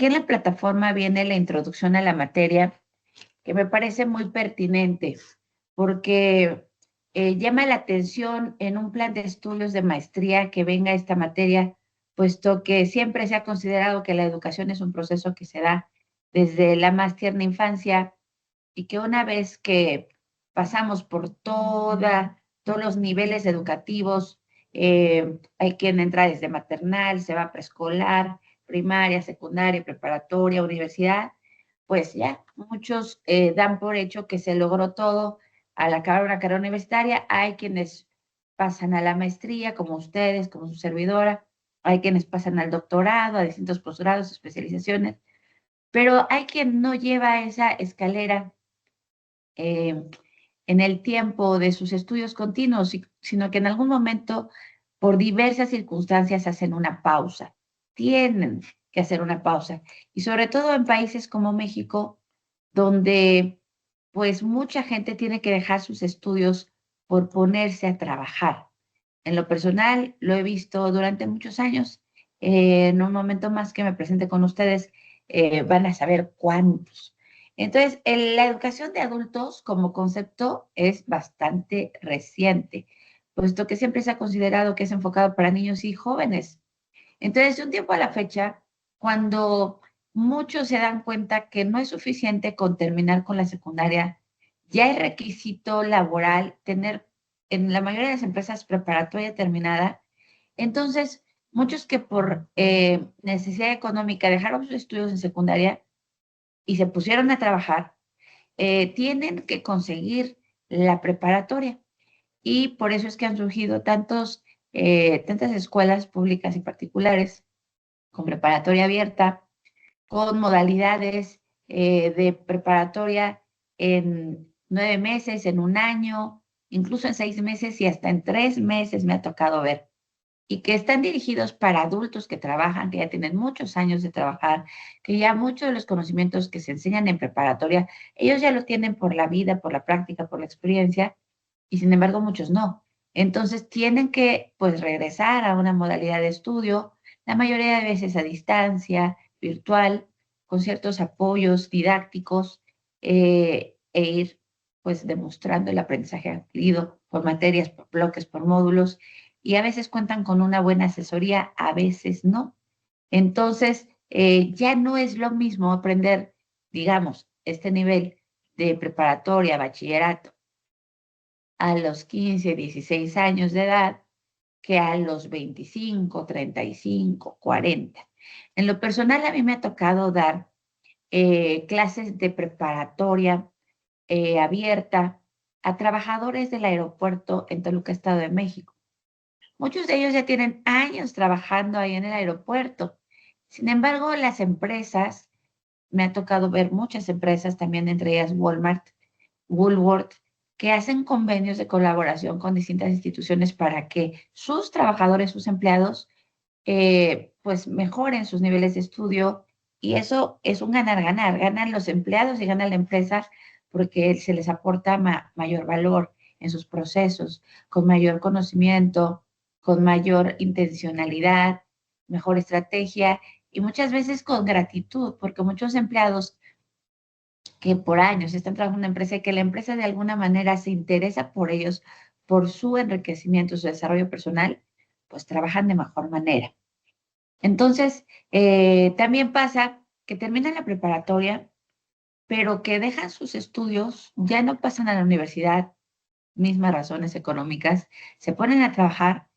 aquí en la plataforma viene la introducción a la materia, que me parece muy pertinente, porque llama la atención en un plan de estudios de maestría que venga esta materia, puesto que siempre se ha considerado que la educación es un proceso que se da desde la más tierna infancia y que una vez que pasamos por todos los niveles educativos, hay quien entra desde maternal, se va a preescolar, primaria, secundaria, preparatoria, universidad, pues ya muchos dan por hecho que se logró todo al acabar una carrera universitaria. Hay quienes pasan a la maestría, como ustedes, como su servidora, hay quienes pasan al doctorado, a distintos posgrados, especializaciones, pero hay quien no lleva esa escalera eh, en el tiempo de sus estudios continuos, sino que en algún momento, por diversas circunstancias, hacen una pausa. Tienen que hacer una pausa. Y sobre todo en países como México, donde pues mucha gente tiene que dejar sus estudios por ponerse a trabajar. En lo personal, lo he visto durante muchos años. En un momento más que me presente con ustedes, van a saber cuántos. Entonces, la educación de adultos como concepto es bastante reciente, puesto que siempre se ha considerado que es enfocado para niños y jóvenes. Entonces, de un tiempo a la fecha, cuando muchos se dan cuenta que no es suficiente con terminar con la secundaria, ya es requisito laboral tener en la mayoría de las empresas preparatoria terminada. Entonces, muchos que por necesidad económica dejaron sus estudios en secundaria y se pusieron a trabajar, tienen que conseguir la preparatoria. Y por eso es que han surgido tantas escuelas públicas y particulares con preparatoria abierta, con modalidades de preparatoria en 9 meses, en un año, incluso en 6 meses y hasta en 3 meses me ha tocado ver. Y que están dirigidos para adultos que trabajan, que ya tienen muchos años de trabajar, que ya muchos de los conocimientos que se enseñan en preparatoria, ellos ya lo tienen por la vida, por la práctica, por la experiencia, y sin embargo muchos no. Entonces tienen que pues regresar a una modalidad de estudio, la mayoría de veces a distancia, virtual, con ciertos apoyos didácticos, e ir pues demostrando el aprendizaje adquirido por materias, por bloques, por módulos, y a veces cuentan con una buena asesoría, a veces no. Entonces, ya no es lo mismo aprender, digamos, este nivel de preparatoria, bachillerato, a los 15, 16 años de edad que a los 25, 35, 40. En lo personal, a mí me ha tocado dar clases de preparatoria abierta a trabajadores del aeropuerto en Toluca, Estado de México. Muchos de ellos ya tienen años trabajando ahí en el aeropuerto. Sin embargo, las empresas, me ha tocado ver muchas empresas, también entre ellas Walmart, Woolworth, que hacen convenios de colaboración con distintas instituciones para que sus trabajadores, sus empleados, pues mejoren sus niveles de estudio, y eso es un ganar-ganar. Ganan los empleados y gana la empresa porque se les aporta mayor valor en sus procesos, con mayor conocimiento, con mayor intencionalidad, mejor estrategia y muchas veces con gratitud, porque muchos empleados que por años están trabajando en una empresa y que la empresa de alguna manera se interesa por ellos, por su enriquecimiento, su desarrollo personal, pues trabajan de mejor manera. Entonces, también pasa que terminan la preparatoria, pero que dejan sus estudios, ya no pasan a la universidad, mismas razones económicas, se ponen a trabajar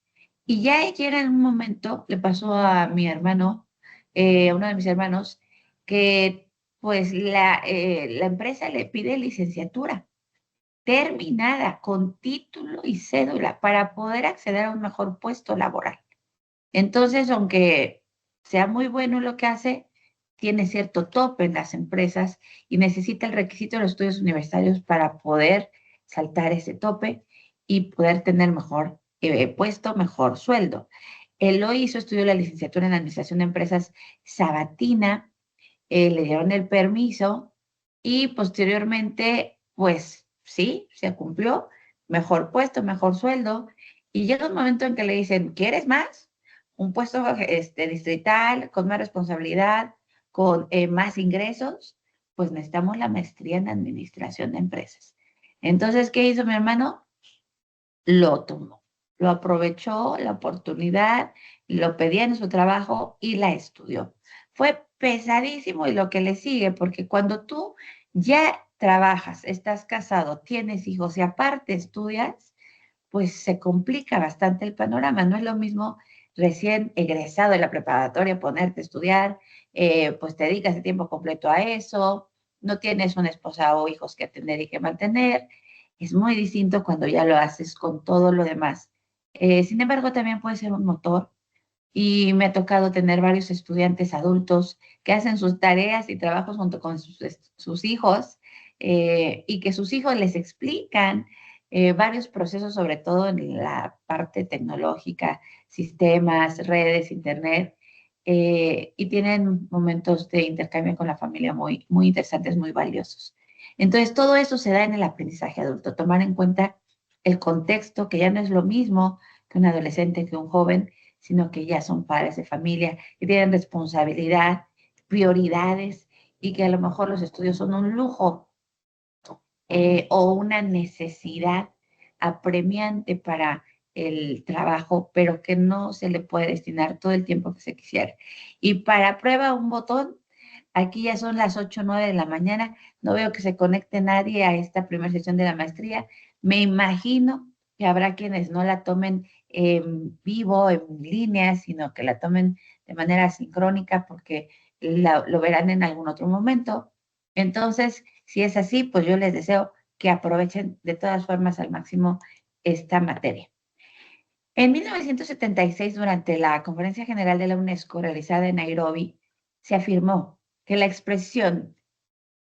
y ya llega en un momento, le pasó a mi hermano, a uno de mis hermanos, que pues la empresa le pide licenciatura terminada con título y cédula para poder acceder a un mejor puesto laboral. Entonces, aunque sea muy bueno lo que hace, tiene cierto tope en las empresas y necesita el requisito de los estudios universitarios para poder saltar ese tope y poder tener mejor puesto, mejor sueldo. Él lo hizo, estudió la licenciatura en Administración de Empresas Sabatina, le dieron el permiso y posteriormente, pues sí, se cumplió, mejor puesto, mejor sueldo, y llega un momento en que le dicen, ¿quieres más? Un puesto distrital, con más responsabilidad, con más ingresos, pues necesitamos la maestría en administración de empresas. Entonces, ¿qué hizo mi hermano? Lo tomó, lo aprovechó la oportunidad, lo pedía en su trabajo y la estudió. Fue pesadísimo y lo que le sigue, porque cuando tú ya trabajas, estás casado, tienes hijos y aparte estudias, pues se complica bastante el panorama. No es lo mismo recién egresado de la preparatoria ponerte a estudiar, pues te dedicas de tiempo completo a eso, no tienes una esposa o hijos que atender y que mantener. Es muy distinto cuando ya lo haces con todo lo demás. Sin embargo, también puede ser un motor y me ha tocado tener varios estudiantes adultos que hacen sus tareas y trabajos junto con sus hijos y que sus hijos les explican varios procesos, sobre todo en la parte tecnológica, sistemas, redes, internet, y tienen momentos de intercambio con la familia muy, muy interesantes, muy valiosos. Entonces, todo eso se da en el aprendizaje adulto, tomar en cuenta el contexto, que ya no es lo mismo que un adolescente, que un joven, sino que ya son padres de familia, que tienen responsabilidad, prioridades y que a lo mejor los estudios son un lujo o una necesidad apremiante para el trabajo, pero que no se le puede destinar todo el tiempo que se quisiera. Y para prueba un botón, aquí ya son las 8 o 9 de la mañana, no veo que se conecte nadie a esta primera sesión de la maestría. Me imagino que habrá quienes no la tomen en vivo, en línea, sino que la tomen de manera sincrónica porque lo verán en algún otro momento. Entonces, si es así, pues yo les deseo que aprovechen de todas formas al máximo esta materia. En 1976, durante la Conferencia General de la UNESCO realizada en Nairobi, se afirmó que la expresión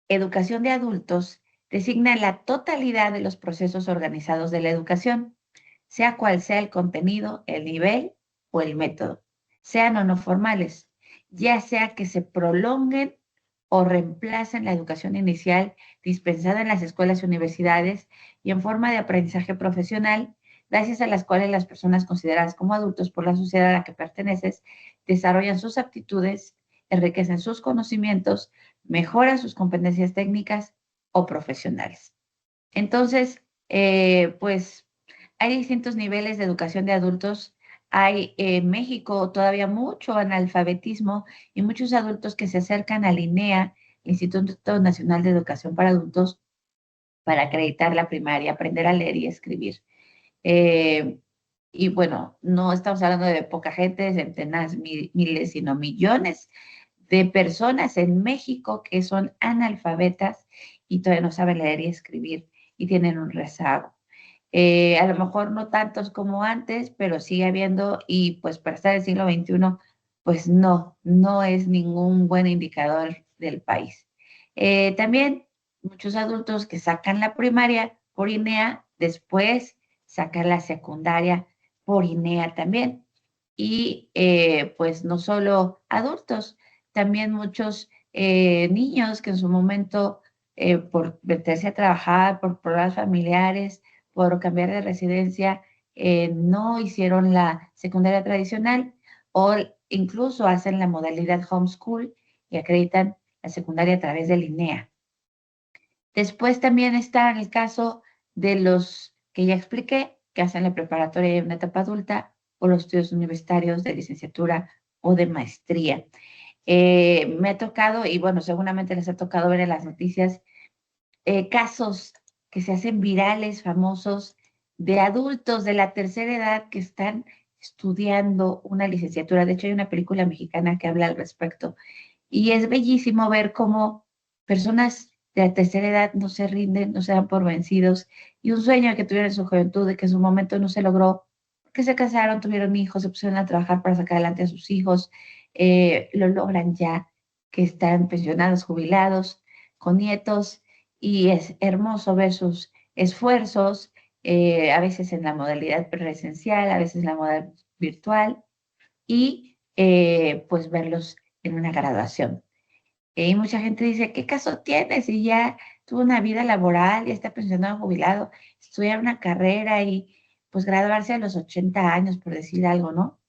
educación de adultos designa la totalidad de los procesos organizados de la educación, sea cual sea el contenido, el nivel o el método, sean o no formales, ya sea que se prolonguen o reemplacen la educación inicial dispensada en las escuelas y universidades y en forma de aprendizaje profesional, gracias a las cuales las personas consideradas como adultos por la sociedad a la que perteneces desarrollan sus aptitudes, enriquecen sus conocimientos, mejoran sus competencias técnicas o profesionales. Entonces, pues hay distintos niveles de educación de adultos. Hay en México todavía mucho analfabetismo y muchos adultos que se acercan al INEA, Instituto Nacional de Educación para Adultos, para acreditar la primaria, aprender a leer y escribir. Eh, y bueno, no estamos hablando de poca gente, centenas, miles, sino millones de personas en México que son analfabetas y todavía no saben leer y escribir y tienen un rezago. A lo mejor no tantos como antes, pero sigue habiendo y pues para estar en el siglo XXI, pues no, no es ningún buen indicador del país. También muchos adultos que sacan la primaria por INEA, después sacan la secundaria por INEA también. Y pues no solo adultos, también muchos niños que en su momento, por meterse a trabajar, por problemas familiares, por cambiar de residencia, no hicieron la secundaria tradicional o incluso hacen la modalidad homeschool y acreditan la secundaria a través del INEA. Después también está el caso de los que ya expliqué, que hacen la preparatoria y una etapa adulta, o los estudios universitarios de licenciatura o de maestría. Me ha tocado, y bueno, seguramente les ha tocado ver en las noticias, casos que se hacen virales, famosos, de adultos de la tercera edad que están estudiando una licenciatura. De hecho, hay una película mexicana que habla al respecto. Y es bellísimo ver cómo personas de la tercera edad no se rinden, no se dan por vencidos. Y un sueño que tuvieron en su juventud, de que en su momento no se logró, que se casaron, tuvieron hijos, se pusieron a trabajar para sacar adelante a sus hijos, lo logran ya, que están pensionados, jubilados, con nietos, y es hermoso ver sus esfuerzos, a veces en la modalidad presencial, a veces en la modalidad virtual, y pues verlos en una graduación. Y mucha gente dice, ¿qué caso tienes? Si ya tuvo una vida laboral, ya está pensionado, jubilado, estudiar una carrera y pues graduarse a los 80 años, por decir algo, ¿no?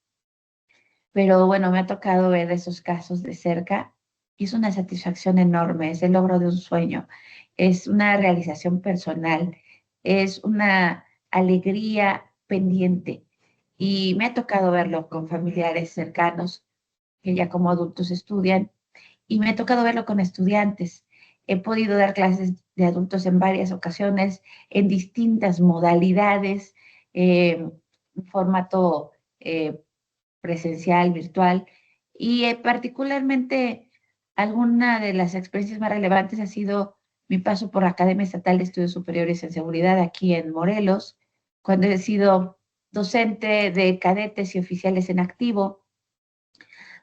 Pero bueno, me ha tocado ver esos casos de cerca y es una satisfacción enorme, es el logro de un sueño, es una realización personal, es una alegría pendiente. Y me ha tocado verlo con familiares cercanos que ya como adultos estudian y me ha tocado verlo con estudiantes. He podido dar clases de adultos en varias ocasiones, en distintas modalidades, en formato eh, presencial, virtual, y particularmente alguna de las experiencias más relevantes ha sido mi paso por la Academia Estatal de Estudios Superiores en Seguridad aquí en Morelos, cuando he sido docente de cadetes y oficiales en activo.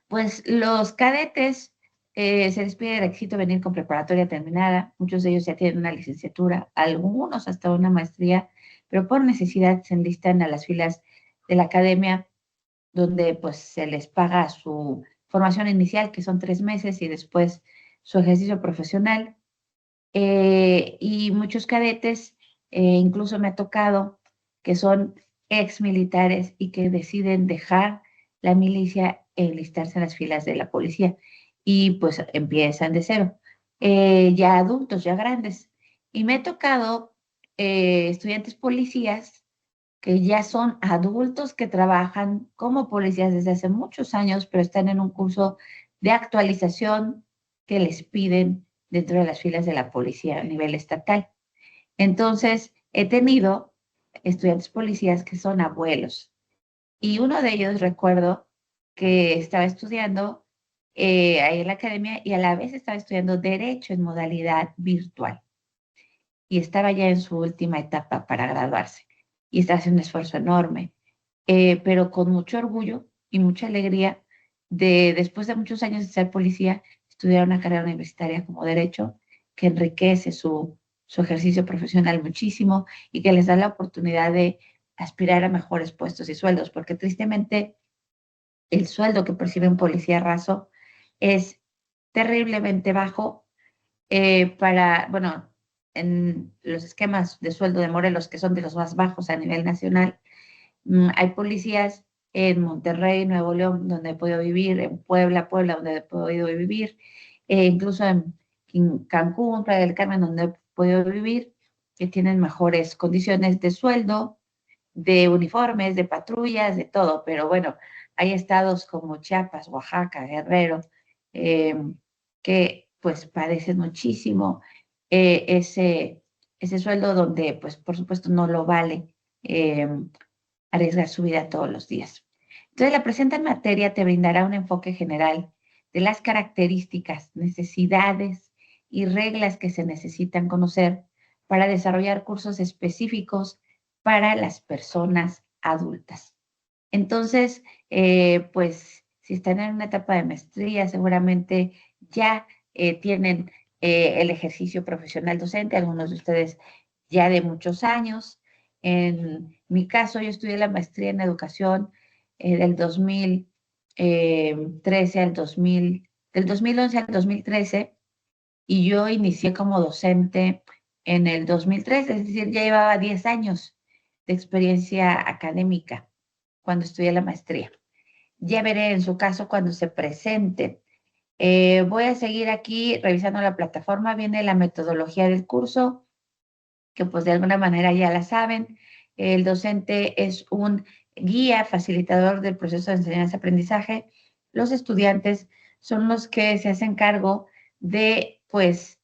Pues los cadetes se les pide requisito venir con preparatoria terminada, muchos de ellos ya tienen una licenciatura, algunos hasta una maestría, pero por necesidad se enlistan a las filas de la academia, donde pues se les paga su formación inicial, que son 3 meses, y después su ejercicio profesional. Y muchos cadetes, incluso me ha tocado, que son ex militares y que deciden dejar la milicia e enlistarse en las filas de la policía y pues empiezan de cero, ya adultos, ya grandes. Y me ha tocado estudiantes policías que ya son adultos que trabajan como policías desde hace muchos años, pero están en un curso de actualización que les piden dentro de las filas de la policía a nivel estatal. Entonces, he tenido estudiantes policías que son abuelos y uno de ellos recuerdo que estaba estudiando ahí en la academia y a la vez estaba estudiando derecho en modalidad virtual y estaba ya en su última etapa para graduarse y estaba haciendo un esfuerzo enorme, pero con mucho orgullo y mucha alegría de, después de muchos años de ser policía, estudiar una carrera universitaria como derecho que enriquece su ejercicio profesional muchísimo y que les da la oportunidad de aspirar a mejores puestos y sueldos, porque tristemente el sueldo que percibe un policía raso es terriblemente bajo bueno, en los esquemas de sueldo de Morelos, que son de los más bajos a nivel nacional, hay policías en Monterrey, Nuevo León, donde he podido vivir, en Puebla, donde he podido vivir, incluso en Cancún, Playa del Carmen, donde he podido vivir, que tienen mejores condiciones de sueldo, de uniformes, de patrullas, de todo. Pero bueno, hay estados como Chiapas, Oaxaca, Guerrero, eh, que pues padecen muchísimo ese sueldo donde pues por supuesto no lo vale eh, arriesgar su vida todos los días. Entonces, la presente materia te brindará un enfoque general de las características, necesidades y reglas que se necesitan conocer para desarrollar cursos específicos para las personas adultas. Entonces, pues si están en una etapa de maestría, seguramente ya tienen el ejercicio profesional docente, algunos de ustedes ya de muchos años. En mi caso, yo estudié la maestría en educación del 2013 al 2000, del 2011 al 2013, y yo inicié como docente en el 2013, es decir, ya llevaba 10 años de experiencia académica cuando estudié la maestría. Ya veré en su caso cuando se presente. Voy a seguir aquí revisando la plataforma, viene la metodología del curso, que pues de alguna manera ya la saben. El docente es un guía, facilitador del proceso de enseñanza-aprendizaje. Los estudiantes son los que se hacen cargo de, pues,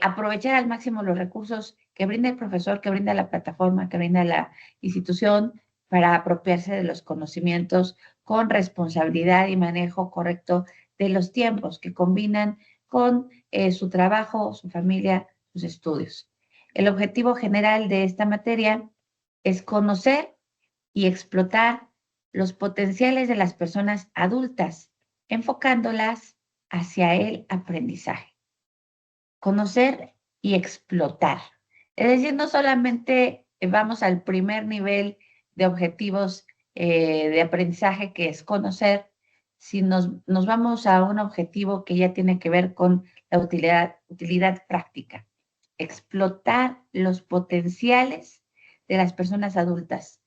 aprovechar al máximo los recursos que brinda el profesor, que brinda la plataforma, que brinda la institución para apropiarse de los conocimientos con responsabilidad y manejo correcto de los tiempos que combinan con su trabajo, su familia, sus estudios. El objetivo general de esta materia es conocer y explotar los potenciales de las personas adultas, enfocándolas hacia el aprendizaje. Conocer y explotar. Es decir, no solamente vamos al primer nivel de objetivos de aprendizaje, que es conocer, sino nos vamos a un objetivo que ya tiene que ver con la utilidad práctica. Explotar los potenciales de las personas adultas.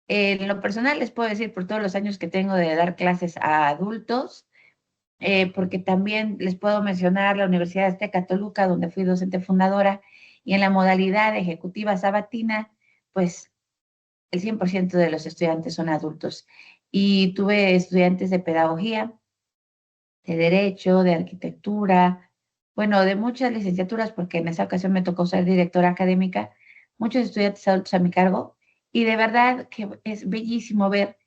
En lo personal les puedo decir, por todos los años que tengo de dar clases a adultos, porque también les puedo mencionar la Universidad Azteca Toluca, donde fui docente fundadora, y en la modalidad ejecutiva sabatina, pues el 100% de los estudiantes son adultos. Y tuve estudiantes de pedagogía, de derecho, de arquitectura, bueno, de muchas licenciaturas, porque en esa ocasión me tocó ser directora académica, muchos estudiantes adultos a mi cargo, y de verdad que es bellísimo ver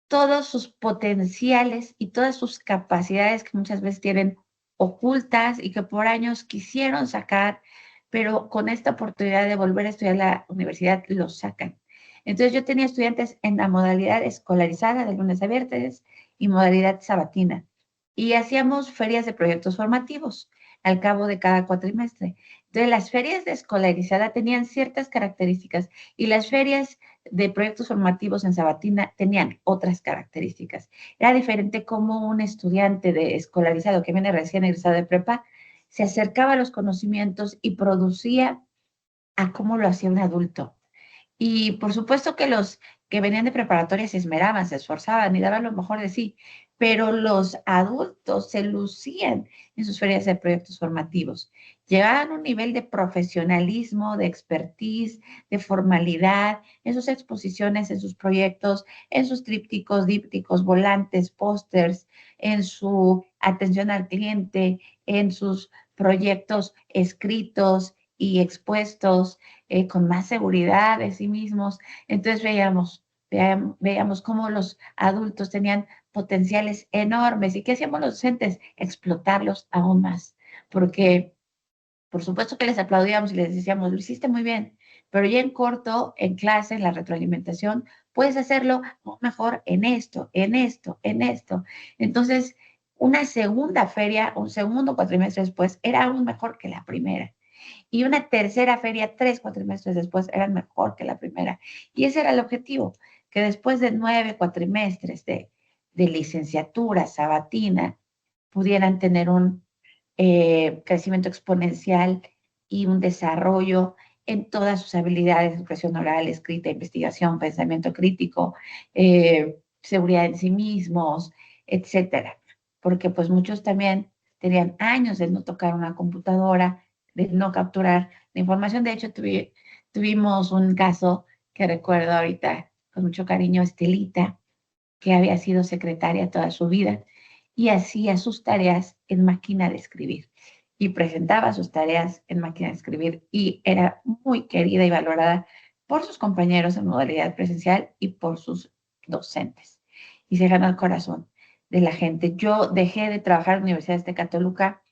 todos sus potenciales y todas sus capacidades que muchas veces tienen ocultas y que por años quisieron sacar, pero con esta oportunidad de volver a estudiar la universidad lo sacan. Entonces yo tenía estudiantes en la modalidad escolarizada de lunes a viernes y modalidad sabatina y hacíamos ferias de proyectos formativos al cabo de cada cuatrimestre. Entonces las ferias de escolarizada tenían ciertas características y las ferias de proyectos formativos en Sabatina tenían otras características. Era diferente cómo un estudiante de escolarizado que viene recién egresado de prepa se acercaba a los conocimientos y producía a cómo lo hacía un adulto. Y por supuesto que los que venían de preparatoria se esmeraban, se esforzaban y daban lo mejor de sí, pero los adultos se lucían en sus ferias de proyectos formativos. Llegaban a un nivel de profesionalismo, de expertise, de formalidad en sus exposiciones, en sus proyectos, en sus trípticos, dípticos, volantes, pósters, en su atención al cliente, en sus proyectos escritos y expuestos con más seguridad de sí mismos. Entonces veíamos cómo los adultos tenían potenciales enormes y qué hacíamos los docentes, explotarlos aún más, porque por supuesto que les aplaudíamos y les decíamos, lo hiciste muy bien, pero ya en corto, en clase, en la retroalimentación, puedes hacerlo mejor en esto, en esto, en esto. Entonces, una segunda feria, un segundo cuatrimestre después, era aún mejor que la primera y una tercera feria 3 cuatrimestres después era mejor que la primera. Y ese era el objetivo, que después de 9 cuatrimestres de licenciatura sabatina pudieran tener un crecimiento exponencial y un desarrollo en todas sus habilidades, expresión oral, escrita, investigación, pensamiento crítico, seguridad en sí mismos, etcétera. Porque pues muchos también tenían años de no tocar una computadora, de no capturar la información. De hecho, tuvimos un caso que recuerdo ahorita con mucho cariño, Estelita, que había sido secretaria toda su vida y hacía sus tareas en máquina de escribir y presentaba sus tareas en máquina de escribir y era muy querida y valorada por sus compañeros en modalidad presencial y por sus docentes. Y se ganó el corazón de la gente. Yo dejé de trabajar en la Universidad de Toluca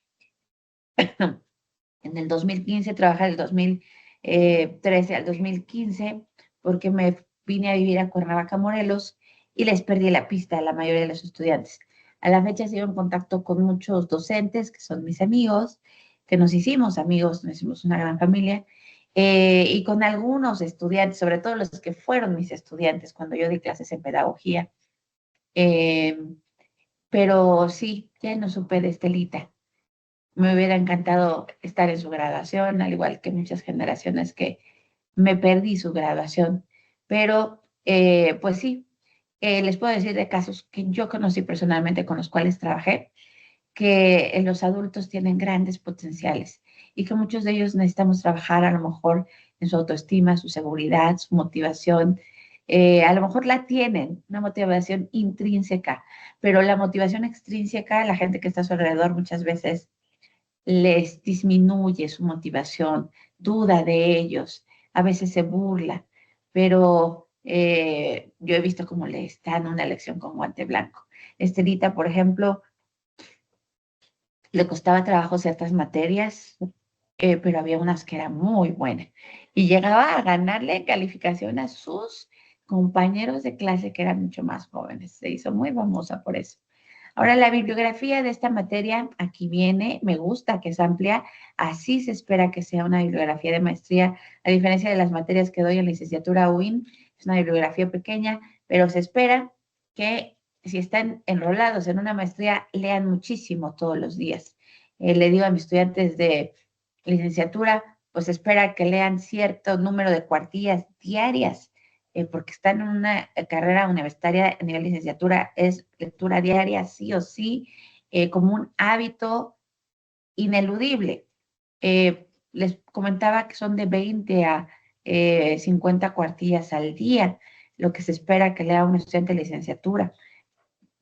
en el 2015, trabajé del 2013 al 2015 porque me vine a vivir a Cuernavaca, Morelos, y les perdí la pista a la mayoría de los estudiantes. A la fecha sigo en contacto con muchos docentes que son mis amigos, que nos hicimos amigos, nos hicimos una gran familia, y con algunos estudiantes, sobre todo los que fueron mis estudiantes cuando yo di clases en pedagogía. Eh, pero sí, ya no supe de Estelita. Me hubiera encantado estar en su graduación, al igual que muchas generaciones que me perdí su graduación. Pero, pues sí, les puedo decir de casos que yo conocí personalmente con los cuales trabajé, que los adultos tienen grandes potenciales y que muchos de ellos necesitamos trabajar a lo mejor en su autoestima, su seguridad, su motivación. A lo mejor la tienen, una motivación intrínseca, pero la motivación extrínseca, la gente que está a su alrededor muchas veces les disminuye su motivación, duda de ellos, a veces se burla, pero yo he visto cómo les dan una lección con guante blanco. Estelita, por ejemplo, le costaba trabajo ciertas materias, pero había unas que eran muy buenas y llegaba a ganarle en calificación a sus compañeros de clase que eran mucho más jóvenes. Se hizo muy famosa por eso. Ahora, la bibliografía de esta materia, aquí viene, me gusta que es amplia, así se espera que sea una bibliografía de maestría, a diferencia de las materias que doy en licenciatura UIN, es una bibliografía pequeña, pero se espera que si están enrolados en una maestría, lean muchísimo todos los días. Le digo a mis estudiantes de licenciatura, pues espera que lean cierto número de cuartillas diarias porque están en una carrera universitaria a nivel licenciatura, es lectura diaria, sí o sí, como un hábito ineludible. Les comentaba que son de 20 a 50 cuartillas al día, lo que se espera que lea un estudiante de licenciatura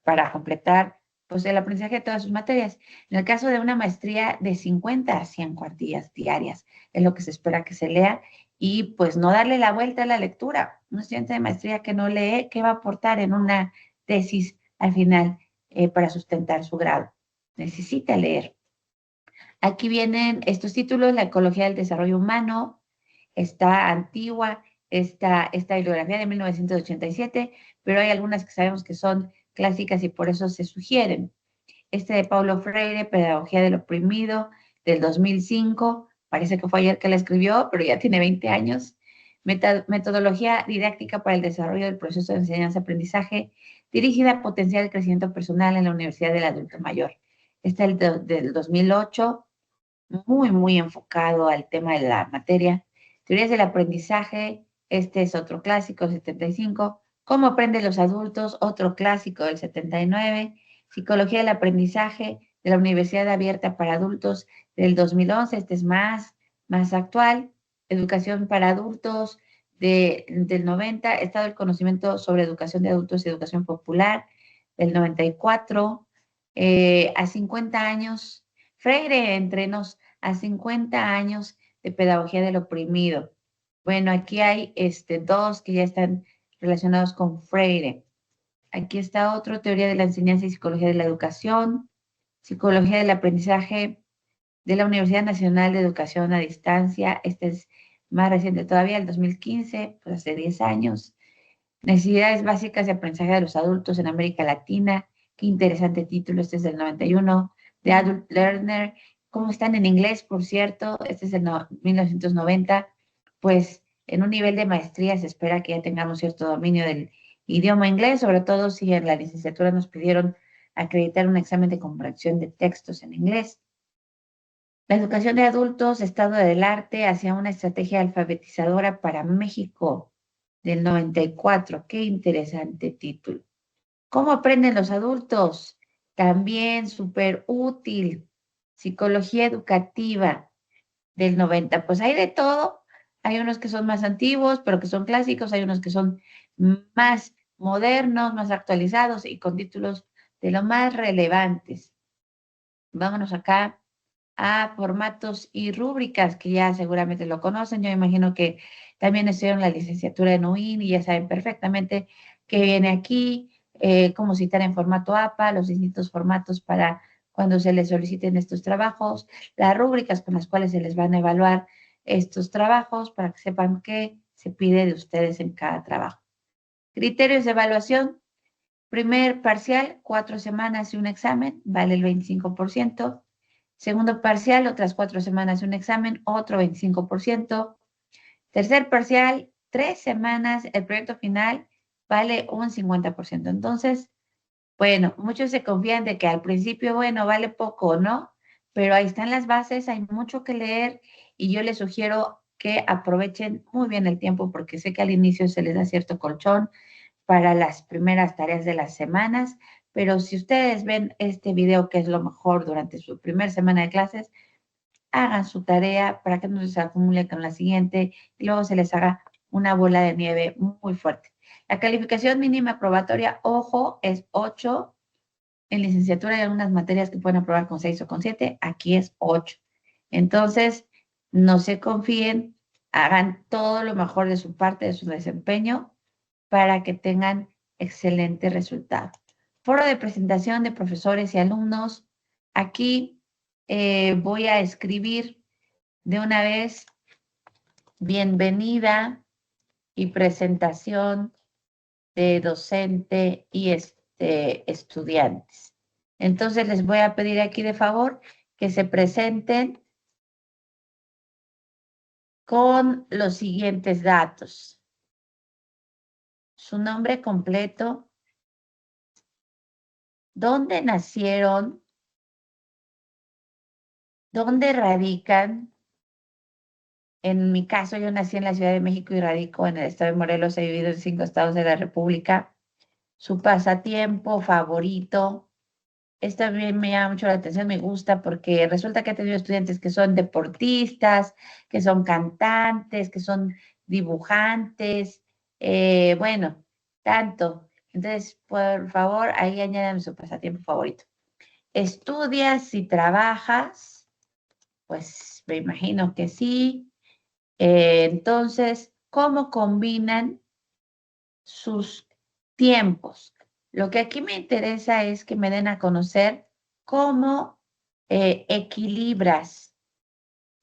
para completar pues, el aprendizaje de todas sus materias. En el caso de una maestría, de 50 a 100 cuartillas diarias es lo que se espera que se lea y pues no darle la vuelta a la lectura. Un estudiante de maestría que no lee, ¿qué va a aportar en una tesis al final para sustentar su grado? Necesita leer. Aquí vienen estos títulos: La ecología del desarrollo humano, está antigua, esta bibliografía de 1987, pero hay algunas que sabemos que son clásicas y por eso se sugieren. Este de Paulo Freire, Pedagogía del oprimido, del 2005, parece que fue ayer que la escribió, pero ya tiene 20 años. Metodología didáctica para el desarrollo del proceso de enseñanza-aprendizaje, dirigida a potenciar el crecimiento personal en la Universidad del Adulto Mayor. Este es del 2008, muy enfocado al tema de la materia. Teorías del aprendizaje, este es otro clásico, el 75. Cómo aprenden los adultos, otro clásico del 79. Psicología del aprendizaje de la Universidad Abierta para Adultos del 2011, este es más actual. Educación para adultos del 90. Estado del conocimiento sobre educación de adultos y educación popular del 94. A 50 años, Freire entre nos, a 50 años de pedagogía del oprimido. Bueno, aquí hay dos que ya están relacionados con Freire. Aquí está otro: teoría de la enseñanza y psicología de la educación, psicología del aprendizaje de la Universidad Nacional de Educación a Distancia. Este es más reciente todavía, el 2015, pues hace 10 años. Necesidades básicas de aprendizaje de los adultos en América Latina. Qué interesante título, este es del 91. The Adult Learner. ¿Cómo están en inglés, por cierto? Este es del 1990. Pues en un nivel de maestría se espera que ya tengamos cierto dominio del idioma inglés, sobre todo si en la licenciatura nos pidieron acreditar un examen de comprensión de textos en inglés. La educación de adultos, estado del arte hacia una estrategia alfabetizadora para México, del 94. Qué interesante título. ¿Cómo aprenden los adultos? También súper útil. Psicología educativa, del 90. Pues hay de todo. Hay unos que son más antiguos, pero que son clásicos. Hay unos que son más modernos, más actualizados y con títulos de lo más relevantes. Vámonos acá a formatos y rúbricas, que ya seguramente lo conocen. Yo imagino que también estudiaron la licenciatura en UIN y ya saben perfectamente qué viene aquí, cómo citar en formato APA, los distintos formatos para cuando se les soliciten estos trabajos, las rúbricas con las cuales se les van a evaluar estos trabajos para que sepan qué se pide de ustedes en cada trabajo. Criterios de evaluación: primer parcial, 4 semanas y un examen, vale el 25%. Segundo parcial, otras 4 semanas y un examen, otro 25%. Tercer parcial, 3 semanas, el proyecto final vale un 50%. Entonces, bueno, muchos se confían de que al principio, bueno, vale poco, ¿no? Pero ahí están las bases, hay mucho que leer y yo les sugiero que aprovechen muy bien el tiempo porque sé que al inicio se les da cierto colchón para las primeras tareas de las semanas, pero si ustedes ven este video, que es lo mejor durante su primera semana de clases, hagan su tarea para que no se acumule con la siguiente y luego se les haga una bola de nieve muy fuerte. La calificación mínima probatoria, ojo, es 8. En licenciatura hay algunas materias que pueden aprobar con 6 o con 7, aquí es 8. Entonces, no se confíen, hagan todo lo mejor de su parte, de su desempeño, para que tengan excelente resultado. Foro de presentación de profesores y alumnos. Aquí voy a escribir de una vez: bienvenida y presentación de docente y estudiantes. Entonces les voy a pedir aquí de favor que se presenten con los siguientes datos: su nombre completo, dónde nacieron, dónde radican. En mi caso, yo nací en la Ciudad de México y radico en el estado de Morelos. He vivido en 5 estados de la República. Su pasatiempo favorito, Esto también me llama mucho la atención, me gusta porque resulta que he tenido estudiantes que son deportistas, que son cantantes, que son dibujantes, bueno, tanto. Entonces, por favor, ahí añadan su pasatiempo favorito. ¿Estudias y trabajas? Pues me imagino que sí. Entonces, ¿cómo combinan sus tiempos? Lo que aquí me interesa es que me den a conocer cómo equilibras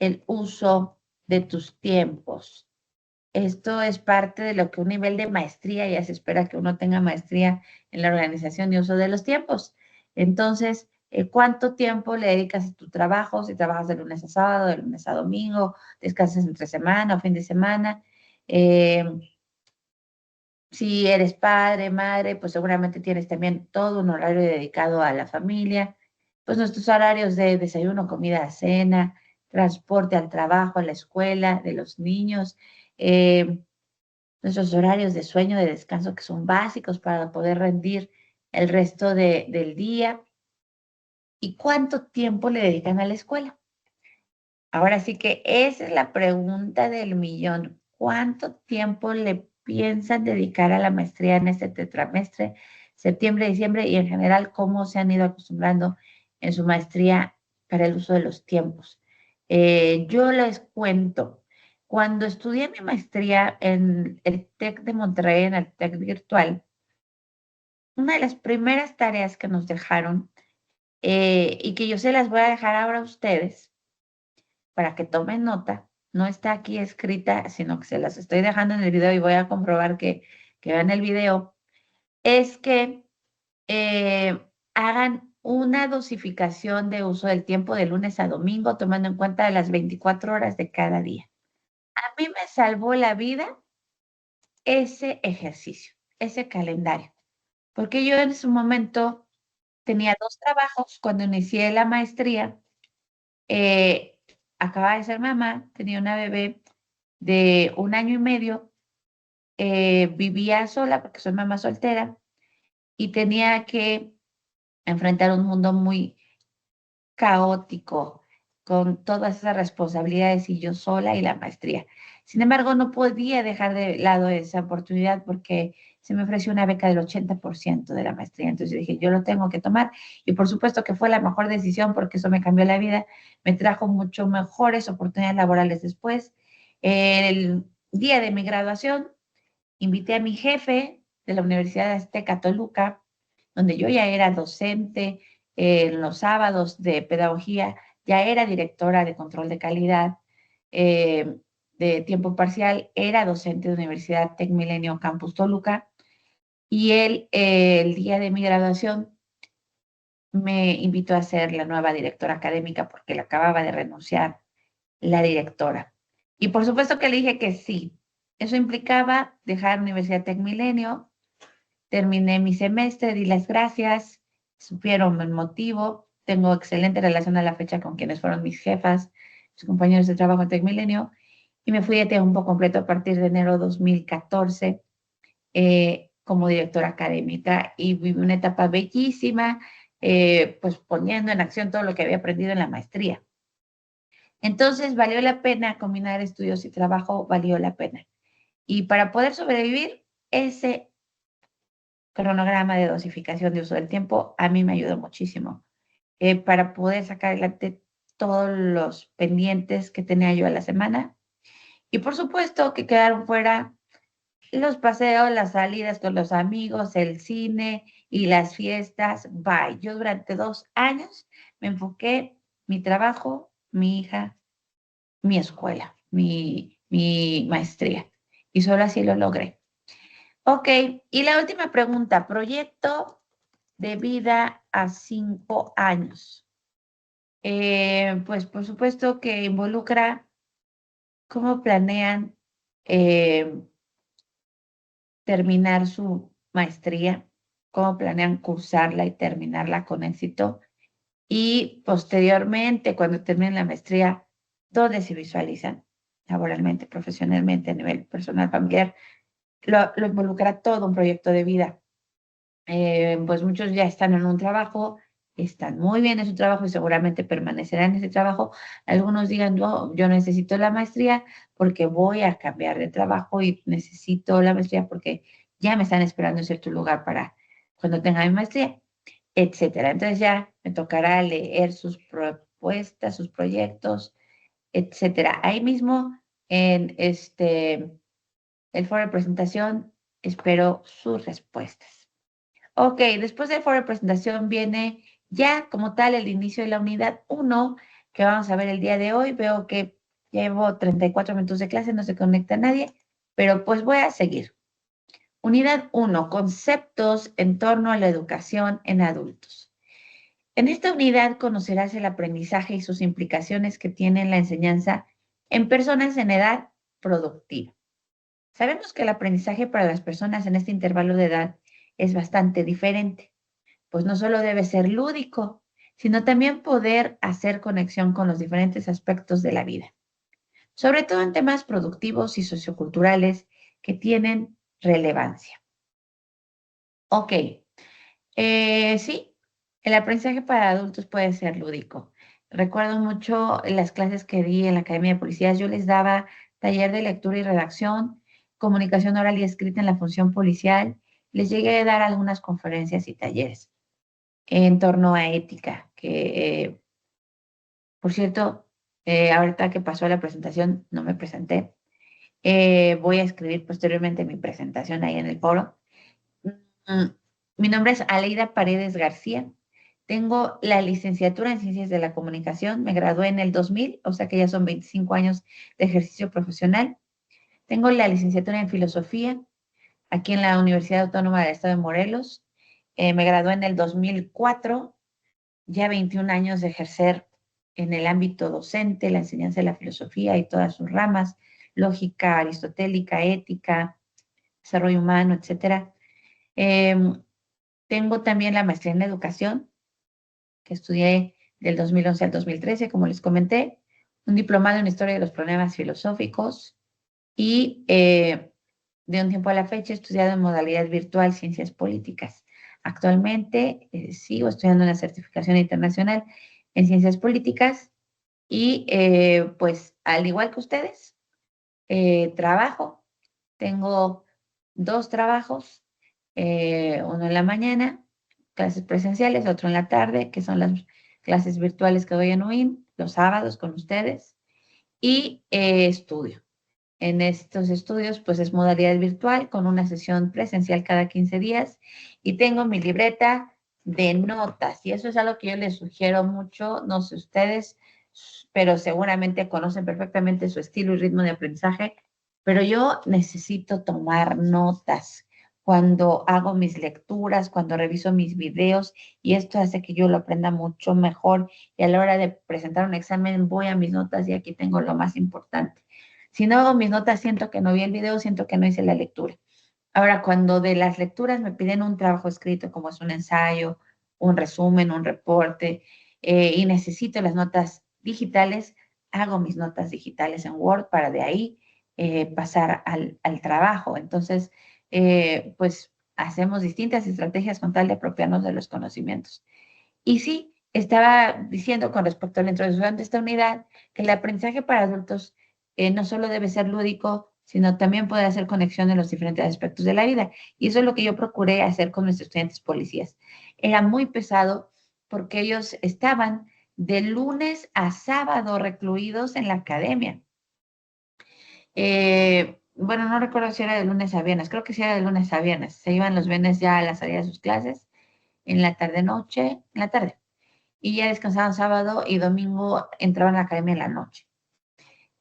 el uso de tus tiempos. Esto es parte de lo que un nivel de maestría, ya se espera que uno tenga maestría en la organización y uso de los tiempos. Entonces, ¿cuánto tiempo le dedicas a tu trabajo? Si trabajas de lunes a sábado, de lunes a domingo, descansas entre semana o fin de semana. Eh, si eres padre, madre, pues seguramente tienes también todo un horario dedicado a la familia. Pues nuestros horarios de desayuno, comida, cena, transporte al trabajo, a la escuela de los niños. Eh, Nuestros horarios de sueño, de descanso, que son básicos para poder rendir el resto del día. ¿Y cuánto tiempo le dedican a la escuela? Ahora sí que esa es la pregunta del millón. ¿Cuánto tiempo le piensan dedicar a la maestría en este tetramestre, septiembre, diciembre, y en general cómo se han ido acostumbrando en su maestría para el uso de los tiempos? Yo les cuento, cuando estudié mi maestría en el TEC de Monterrey, en el TEC virtual, una de las primeras tareas que nos dejaron, y que yo se las voy a dejar ahora a ustedes, para que tomen nota, no está aquí escrita, sino que se las estoy dejando en el video y voy a comprobar que vean el video, es que eh, hagan una dosificación de uso del tiempo de lunes a domingo, tomando en cuenta las 24 horas de cada día. A mí me salvó la vida ese ejercicio, ese calendario, porque yo en su momento tenía dos trabajos cuando inicié la maestría. eh, Acababa de ser mamá, tenía una bebé de 1 año y medio, vivía sola porque soy mamá soltera y tenía que enfrentar un mundo muy caótico con todas esas responsabilidades y yo sola y la maestría. Sin embargo, no podía dejar de lado esa oportunidad porque se me ofreció una beca del 80% de la maestría. Entonces dije, yo lo tengo que tomar y por supuesto que fue la mejor decisión porque eso me cambió la vida, me trajo mucho mejores oportunidades laborales después. El día de mi graduación, invité a mi jefe de la Universidad Azteca Toluca, donde yo ya era docente en los sábados de pedagogía, ya era directora de control de calidad eh, de tiempo parcial, era docente de Universidad Tec Milenio Campus Toluca, y él, el día de mi graduación, me invitó a ser la nueva directora académica porque le acababa de renunciar la directora. Y por supuesto que le dije que sí. Eso implicaba dejar Universidad Tec Milenio. Terminé mi semestre, di las gracias, supieron el motivo, tengo excelente relación a la fecha con quienes fueron mis jefas, mis compañeros de trabajo en Tecmilenio, y me fui de tiempo completo a partir de enero 2014 como directora académica y viví una etapa bellísima, pues poniendo en acción todo lo que había aprendido en la maestría. Entonces, valió la pena combinar estudios y trabajo, valió la pena. Y para poder sobrevivir, ese cronograma de dosificación de uso del tiempo a mí me ayudó muchísimo para poder sacar adelante todos los pendientes que tenía yo a la semana. Y por supuesto que quedaron fuera los paseos, las salidas con los amigos, el cine y las fiestas. Bye. Yo durante 2 años me enfoqué mi trabajo, mi hija, mi escuela, mi maestría. Y solo así lo logré. Ok, y la última pregunta, proyecto de vida a 5 años. Pues por supuesto que involucra cómo planean eh, terminar su maestría, cómo planean cursarla y terminarla con éxito. Y posteriormente, cuando terminen la maestría, ¿dónde se visualizan laboralmente, profesionalmente, a nivel personal, familiar? Lo involucra todo un proyecto de vida. Pues muchos ya están en un trabajo, están muy bien en su trabajo y seguramente permanecerán en ese trabajo. Algunos digan, no, yo necesito la maestría porque voy a cambiar de trabajo y necesito la maestría porque ya me están esperando en cierto lugar para cuando tenga mi maestría, etcétera. Entonces ya me tocará leer sus propuestas, sus proyectos, etcétera. Ahí mismo en el foro de presentación espero sus respuestas. Ok, después del foro de presentación viene ya como tal el inicio de la unidad 1 que vamos a ver el día de hoy. Veo que llevo 34 minutos de clase, no se conecta nadie, pero pues voy a seguir. Unidad 1, conceptos en torno a la educación en adultos. En esta unidad conocerás el aprendizaje y sus implicaciones que tiene la enseñanza en personas en edad productiva. Sabemos que el aprendizaje para las personas en este intervalo de edad es bastante diferente, pues no solo debe ser lúdico, sino también poder hacer conexión con los diferentes aspectos de la vida, sobre todo en temas productivos y socioculturales que tienen relevancia. Ok, sí, el aprendizaje para adultos puede ser lúdico. Recuerdo mucho las clases que di en la Academia de Policías, yo les daba taller de lectura y redacción, comunicación oral y escrita en la función policial, les llegué a dar algunas conferencias y talleres en torno a ética, que por cierto, ahorita que pasó la presentación, no me presenté. Voy a escribir posteriormente mi presentación ahí en el foro. Mm, Mi nombre es Aleida Paredes García. Tengo la licenciatura en Ciencias de la Comunicación. Me gradué en el 2000, o sea que ya son 25 años de ejercicio profesional. Tengo la licenciatura en Filosofía aquí en la Universidad Autónoma del Estado de Morelos. Me gradué en el 2004, ya 21 años de ejercer en el ámbito docente, la enseñanza de la filosofía y todas sus ramas, lógica aristotélica, ética, desarrollo humano, etcétera. Eh, Tengo también la maestría en educación, que estudié del 2011 al 2013, como les comenté, un diplomado en historia de los problemas filosóficos y de un tiempo a la fecha he estudiado en modalidad virtual ciencias políticas. Actualmente sigo estudiando una certificación internacional en ciencias políticas y pues al igual que ustedes, trabajo. Tengo dos trabajos, uno en la mañana, clases presenciales, otro en la tarde, que son las clases virtuales que doy en UIM, los sábados con ustedes, y estudio. En estos estudios, pues es modalidad virtual con una sesión presencial cada 15 días y tengo mi libreta de notas y eso es algo que yo les sugiero mucho, no sé ustedes, pero seguramente conocen perfectamente su estilo y ritmo de aprendizaje, pero yo necesito tomar notas cuando hago mis lecturas, cuando reviso mis videos y esto hace que yo lo aprenda mucho mejor y a la hora de presentar un examen voy a mis notas y aquí tengo lo más importante. Si no hago mis notas, siento que no vi el video, siento que no hice la lectura. Ahora, cuando de las lecturas me piden un trabajo escrito, como es un ensayo, un resumen, un reporte, y necesito las notas digitales, hago mis notas digitales en Word para de ahí pasar al trabajo. Entonces, pues hacemos distintas estrategias con tal de apropiarnos de los conocimientos. Y sí, estaba diciendo con respecto a la introducción de esta unidad que el aprendizaje para adultos no solo debe ser lúdico, sino también puede hacer conexión en los diferentes aspectos de la vida. Y eso es lo que yo procuré hacer con mis estudiantes policías. Era muy pesado porque ellos estaban de lunes a sábado recluidos en la academia. Bueno, no recuerdo si era de lunes a viernes, creo que sí era de lunes a viernes. Se iban los viernes ya a la salida de sus clases, en la tarde-noche, en la tarde y ya descansaban sábado y domingo entraban a la academia en la noche.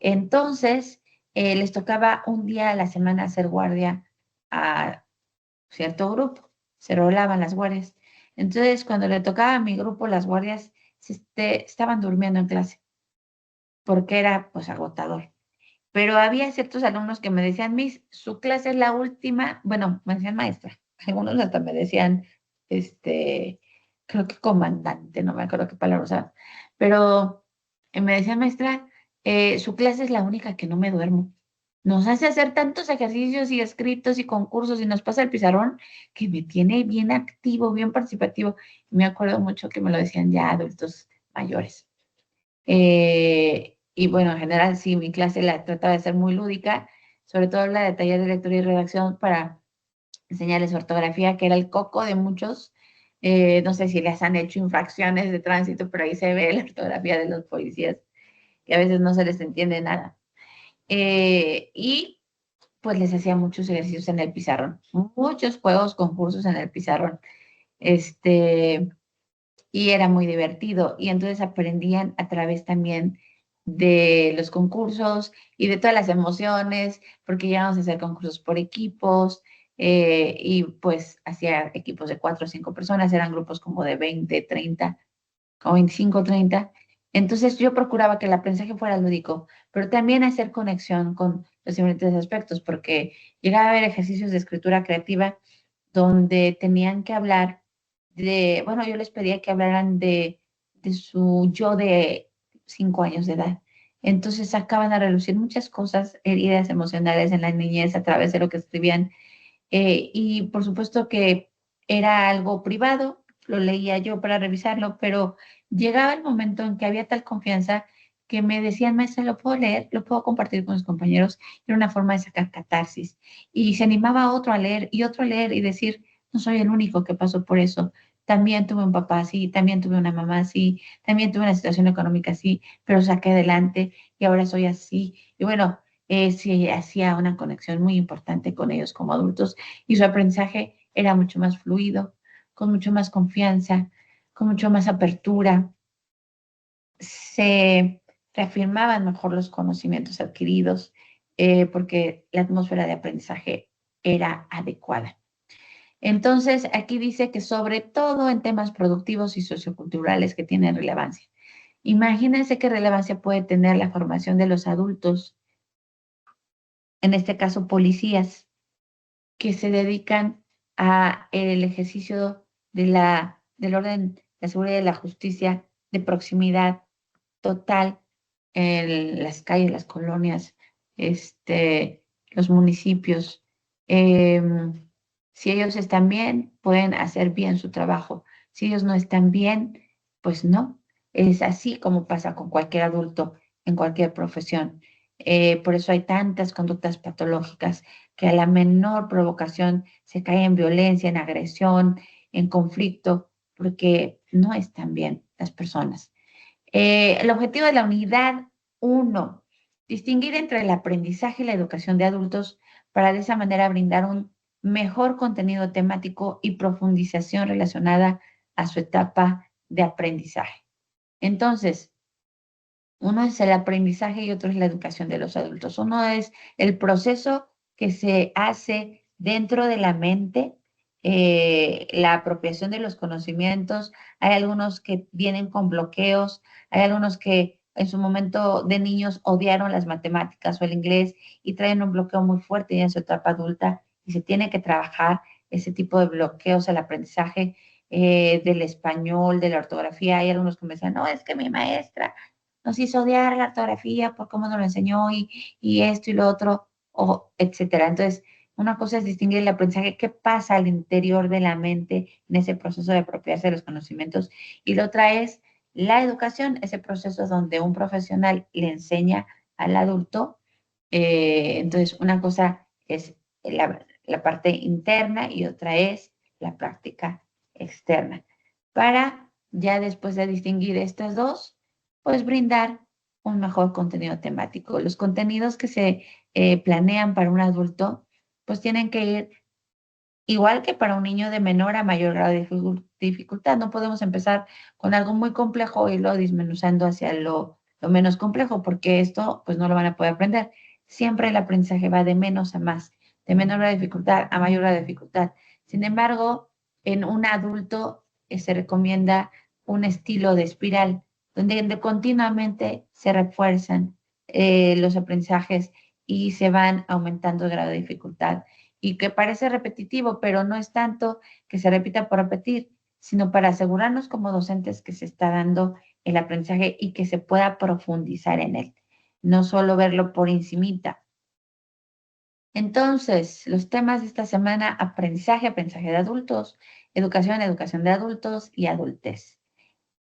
Entonces, les tocaba un día a la semana hacer guardia a cierto grupo, se rolaban las guardias. Entonces, cuando le tocaba a mi grupo, las guardias estaban durmiendo en clase, porque era pues agotador. Pero había ciertos alumnos que me decían, Miss, su clase es la última, bueno, me decían maestra, algunos hasta me decían, creo que comandante, no me acuerdo qué palabra usaba, pero me decían, maestra, su clase es la única que no me duermo. nos hace hacer tantos ejercicios y escritos y concursos y nos pasa el pizarrón que me tiene bien activo, bien participativo. Me acuerdo mucho que me lo decían ya adultos mayores. Y bueno, en general sí, mi clase la trataba de ser muy lúdica, sobre todo la de taller de lectura y redacción para enseñarles ortografía, que era el coco de muchos. No sé si les han hecho infracciones de tránsito, pero ahí se ve la ortografía de los policías, que a veces no se les entiende nada. Y pues les hacía muchos ejercicios en el pizarrón, muchos juegos, concursos en el pizarrón. Este, y era muy divertido. Y entonces aprendían a través también de los concursos y de todas las emociones, porque llegamos a hacer concursos por equipos, y pues hacía equipos de 4 o 5 personas, eran grupos como de 20, 30 o 25, 30. Entonces yo procuraba que el aprendizaje fuera lúdico, pero también hacer conexión con los diferentes aspectos, porque llegaba a haber ejercicios de escritura creativa donde tenían que hablar de, bueno, yo les pedía que hablaran de su yo de 5 años de edad. Entonces sacaban a relucir muchas cosas, heridas emocionales en la niñez a través de lo que escribían, y por supuesto que era algo privado, lo leía yo para revisarlo, pero llegaba el momento en que había tal confianza que me decían, maestra, lo puedo leer, lo puedo compartir con los compañeros. Era una forma de sacar catarsis. Y se animaba a otro a leer y otro a leer y decir, no soy el único que pasó por eso. También tuve un papá así, también tuve una mamá así, también tuve una situación económica así, pero saqué adelante y ahora soy así. Y bueno, sí hacía una conexión muy importante con ellos como adultos y su aprendizaje era mucho más fluido, con mucho más confianza, con mucho más apertura. Se reafirmaban mejor los conocimientos adquiridos, porque la atmósfera de aprendizaje era adecuada. Entonces, aquí dice que sobre todo en temas productivos y socioculturales que tienen relevancia. Imagínense qué relevancia puede tener la formación de los adultos, en este caso policías, que se dedican a el ejercicio del orden, la seguridad y la justicia de proximidad total en las calles, las colonias, los municipios. Si ellos están bien, pueden hacer bien su trabajo. Si ellos no están bien, pues no. Es así como pasa con cualquier adulto en cualquier profesión. Por eso hay tantas conductas patológicas que a la menor provocación se cae en violencia, en agresión, en conflicto, porque no están bien las personas. El objetivo de la unidad 1, distinguir entre el aprendizaje y la educación de adultos para de esa manera brindar un mejor contenido temático y profundización relacionada a su etapa de aprendizaje. Entonces, uno es el aprendizaje y otro es la educación de los adultos. Uno es el proceso que se hace dentro de la mente, la apropiación de los conocimientos. Hay algunos que vienen con bloqueos, hay algunos que en su momento de niños odiaron las matemáticas o el inglés y traen un bloqueo muy fuerte ya en su etapa adulta y se tiene que trabajar ese tipo de bloqueos al aprendizaje, del español, de la ortografía. Hay algunos que me dicen, no, es que mi maestra nos hizo odiar la ortografía por cómo nos lo enseñó y esto y lo otro, o etcétera. Entonces, una cosa es distinguir el aprendizaje, qué pasa al interior de la mente en ese proceso de apropiarse de los conocimientos, y la otra es la educación, ese proceso donde un profesional le enseña al adulto. Entonces, una cosa es la parte interna y otra es la práctica externa. Para ya después de distinguir estas dos, pues brindar un mejor contenido temático. Los contenidos que se planean para un adulto, pues tienen que ir igual que para un niño de menor a mayor grado de dificultad. No podemos empezar con algo muy complejo y irlo dismenuzando hacia lo menos complejo, porque esto pues no lo van a poder aprender. Siempre el aprendizaje va de menos a más, de menor grado de dificultad a mayor grado de dificultad. Sin embargo, en un adulto se recomienda un estilo de espiral, donde continuamente se refuerzan los aprendizajes y se van aumentando el grado de dificultad, y que parece repetitivo, pero no es tanto que se repita por repetir, sino para asegurarnos como docentes que se está dando el aprendizaje y que se pueda profundizar en él, no solo verlo por encimita. Entonces, los temas de esta semana: aprendizaje, aprendizaje de adultos, educación, educación de adultos y adultez.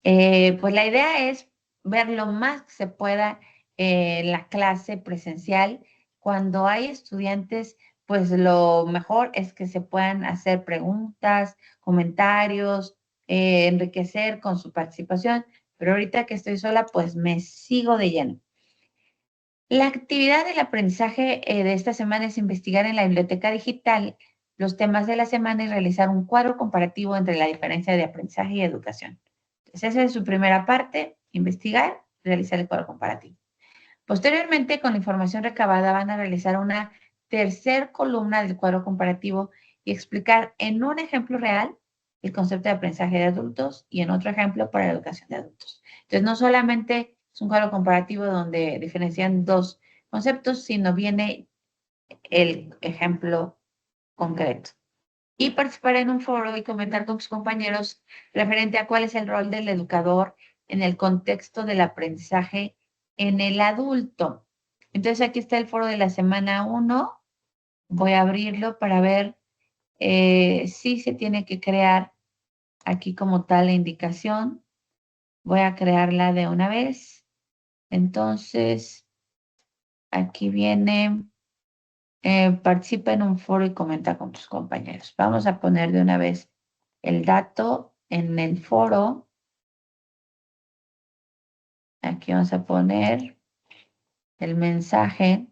Pues la idea es ver lo más que se pueda la clase presencial. Cuando hay estudiantes, pues lo mejor es que se puedan hacer preguntas, comentarios, enriquecer con su participación, pero ahorita que estoy sola, pues me sigo de lleno. La actividad del aprendizaje de esta semana es investigar en la biblioteca digital los temas de la semana y realizar un cuadro comparativo entre la diferencia de aprendizaje y educación. Entonces, esa es su primera parte: investigar, realizar el cuadro comparativo. Posteriormente, con la información recabada, van a realizar una tercer columna del cuadro comparativo y explicar en un ejemplo real el concepto de aprendizaje de adultos y en otro ejemplo para la educación de adultos. Entonces, no solamente es un cuadro comparativo donde diferencian dos conceptos, sino viene el ejemplo concreto. Y participar en un foro y comentar con tus compañeros referente a cuál es el rol del educador en el contexto del aprendizaje en el adulto. Entonces, aquí está el foro de la semana 1. Voy a abrirlo para ver si se tiene que crear aquí como tal la indicación. Voy a crearla de una vez. Entonces, aquí viene, participa en un foro y comenta con tus compañeros. Vamos a poner de una vez el dato en el foro. Aquí vamos a poner el mensaje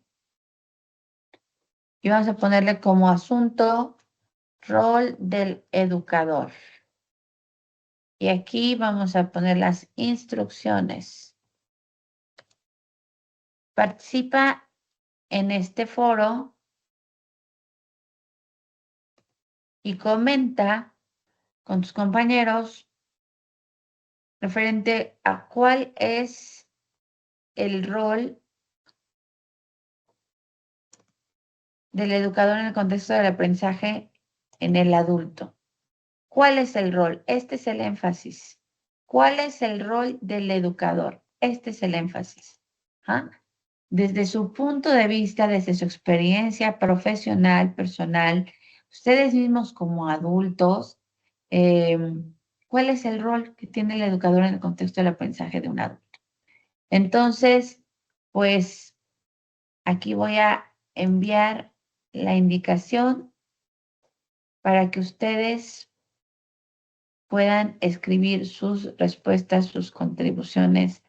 y vamos a ponerle como asunto rol del educador. Y aquí vamos a poner las instrucciones. Participa en este foro y comenta con tus compañeros referente a cuál es el rol del educador en el contexto del aprendizaje en el adulto. ¿Cuál es el rol? Este es el énfasis. ¿Cuál es el rol del educador? Este es el énfasis. ¿Ah? Desde su punto de vista, desde su experiencia profesional, personal, ustedes mismos como adultos, ¿cuál es el rol que tiene el educador en el contexto del aprendizaje de un adulto? Entonces, pues aquí voy a enviar la indicación para que ustedes puedan escribir sus respuestas, sus contribuciones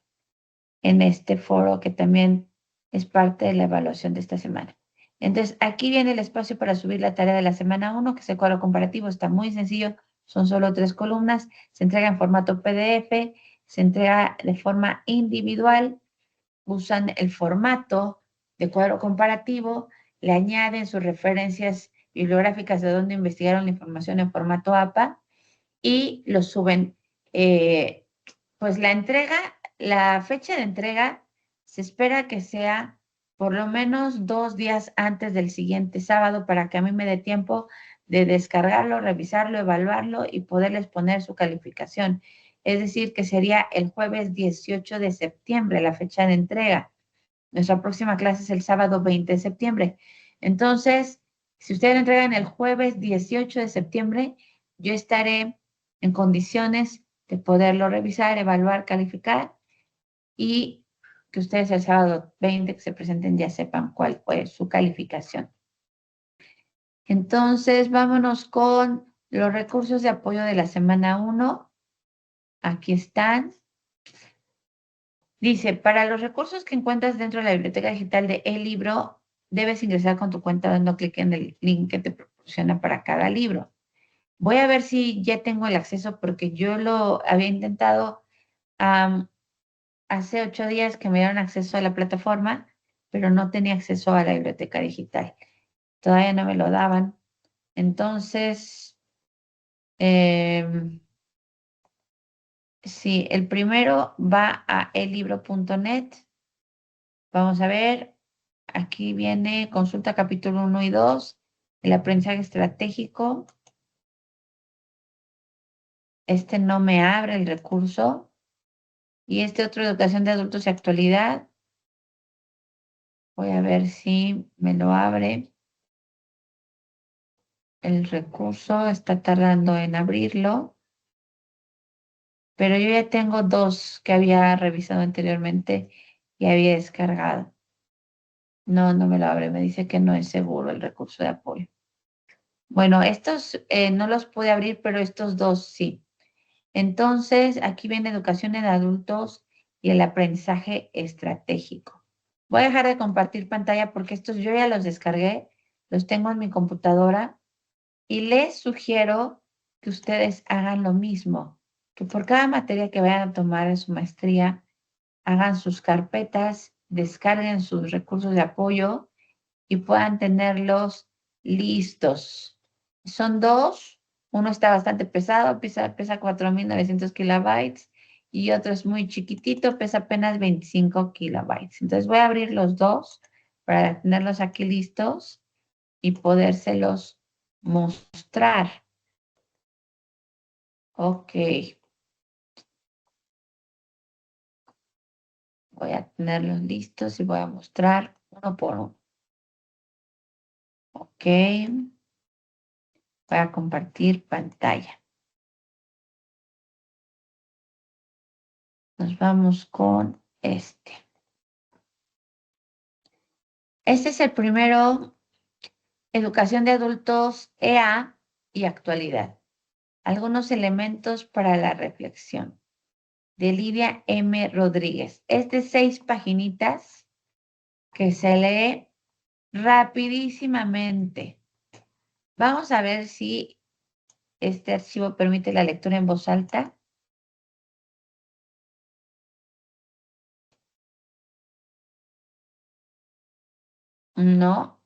en este foro que también es parte de la evaluación de esta semana. Entonces, aquí viene el espacio para subir la tarea de la semana 1, que es el cuadro comparativo. Está muy sencillo, son solo 3 columnas, se entrega en formato PDF, se entrega de forma individual, usan el formato de cuadro comparativo, le añaden sus referencias bibliográficas de donde investigaron la información en formato APA y lo suben. Pues la entrega, la fecha de entrega se espera que sea por lo menos 2 días antes del siguiente sábado para que a mí me dé tiempo de descargarlo, revisarlo, evaluarlo y poderles poner su calificación. Es decir, que sería el jueves 18 de septiembre la fecha de entrega. Nuestra próxima clase es el sábado 20 de septiembre. Entonces, si ustedes lo entregan el jueves 18 de septiembre, yo estaré en condiciones de poderlo revisar, evaluar, calificar y que ustedes el sábado 20 que se presenten ya sepan cuál fue su calificación. Entonces, vámonos con los recursos de apoyo de la semana 1. Aquí están. Dice, para los recursos que encuentras dentro de la biblioteca digital de el libro, debes ingresar con tu cuenta dando clic en el link que te proporciona para cada libro. Voy a ver si ya tengo el acceso porque yo lo había intentado hace 8 días que me dieron acceso a la plataforma, pero no tenía acceso a la biblioteca digital. Todavía no me lo daban. Entonces, sí, el primero va a ellibro.net. Vamos a ver, aquí viene consulta capítulo 1 y 2, el aprendizaje estratégico. Este no me abre el recurso. Y este otro, educación de adultos y actualidad. Voy a ver si me lo abre. El recurso está tardando en abrirlo, pero yo ya tengo dos que había revisado anteriormente y había descargado. No, no me lo abre, me dice que no es seguro el recurso de apoyo. Bueno, estos no los pude abrir, pero estos dos sí. Entonces, aquí viene educación en adultos y el aprendizaje estratégico. Voy a dejar de compartir pantalla porque estos yo ya los descargué, los tengo en mi computadora y les sugiero que ustedes hagan lo mismo, que por cada materia que vayan a tomar en su maestría, hagan sus carpetas, descarguen sus recursos de apoyo y puedan tenerlos listos. Son dos, uno está bastante pesado, pesa 4.900 kilobytes y otro es muy chiquitito, pesa apenas 25 kilobytes. Entonces voy a abrir los dos para tenerlos aquí listos y podérselos mostrar. Ok, voy a tenerlos listos y voy a mostrar uno por uno. Ok, voy a compartir pantalla. Nos vamos con este. Este es el primero, Educación de Adultos EA y Actualidad. Algunos elementos para la reflexión. De Lidia M. Rodríguez. Es de 6 paginitas que se lee rapidísimamente. Vamos a ver si este archivo permite la lectura en voz alta. No,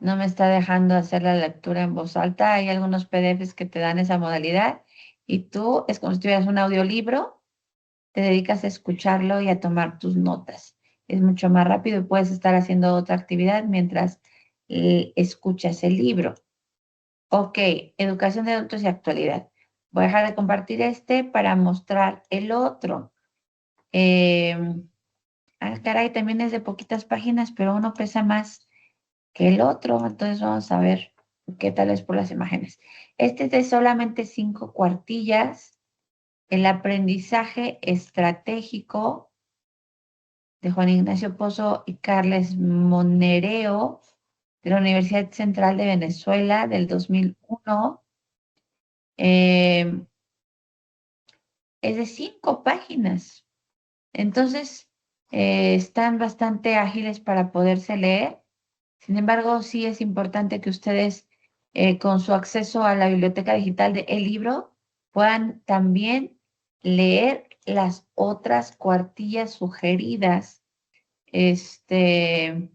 no me está dejando hacer la lectura en voz alta. Hay algunos PDFs que te dan esa modalidad y tú es como si tuvieras un audiolibro, te dedicas a escucharlo y a tomar tus notas. Es mucho más rápido y puedes estar haciendo otra actividad mientras escuchas el libro. Ok, educación de adultos y actualidad. Voy a dejar de compartir este para mostrar el otro. Caray, también es de poquitas páginas, pero uno pesa más que el otro. Entonces vamos a ver qué tal es por las imágenes. Este es de solamente 5 cuartillas. El aprendizaje estratégico de Juan Ignacio Pozo y Carles Monereo de la Universidad Central de Venezuela del 2001. Eh, es de 5 páginas. Entonces, están bastante ágiles para poderse leer. Sin embargo, sí es importante que ustedes, con su acceso a la biblioteca digital de El Libro, puedan también leer las otras cuartillas sugeridas, que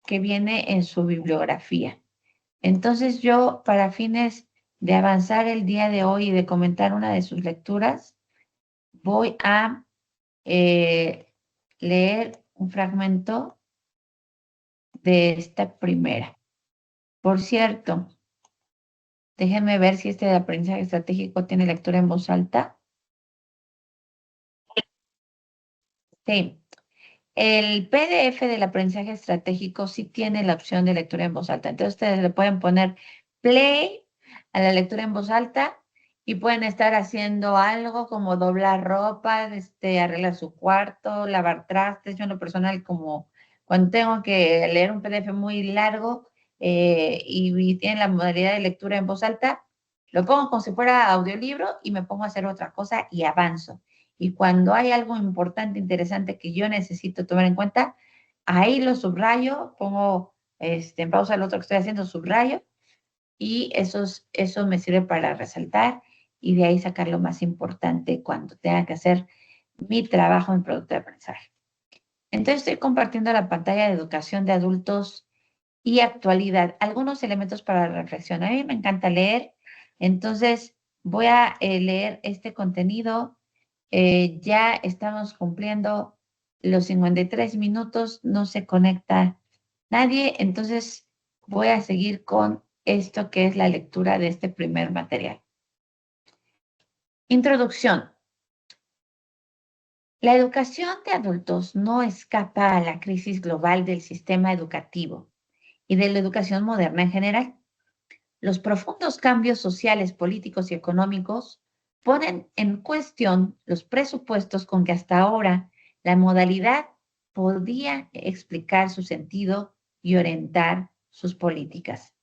viene en su bibliografía. Entonces, yo, para fines de avanzar el día de hoy y de comentar una de sus lecturas, voy a leer un fragmento de esta primera. Por cierto, déjenme ver si este de aprendizaje estratégico tiene lectura en voz alta. Sí, el PDF del aprendizaje estratégico sí tiene la opción de lectura en voz alta. Entonces ustedes le pueden poner play a la lectura en voz alta y pueden estar haciendo algo como doblar ropa, arreglar su cuarto, lavar trastes. Yo en lo personal, como cuando tengo que leer un PDF muy largo y tiene la modalidad de lectura en voz alta, lo pongo como si fuera audiolibro y me pongo a hacer otra cosa y avanzo. Y cuando hay algo importante, interesante que yo necesito tomar en cuenta, ahí lo subrayo, pongo en pausa lo otro que estoy haciendo, subrayo, y eso me sirve para resaltar y de ahí sacar lo más importante cuando tenga que hacer mi trabajo en producto de aprendizaje. Entonces estoy compartiendo la pantalla de educación de adultos y actualidad, algunos elementos para la reflexión. A mí me encanta leer, entonces voy a leer este contenido. Ya estamos cumpliendo los 53 minutos, no se conecta nadie, entonces voy a seguir con esto que es la lectura de este primer material. Introducción. La educación de adultos no escapa a la crisis global del sistema educativo y de la educación moderna en general. Los profundos cambios sociales, políticos y económicos ponen en cuestión los presupuestos con que hasta ahora la modalidad podía explicar su sentido y orientar sus políticas.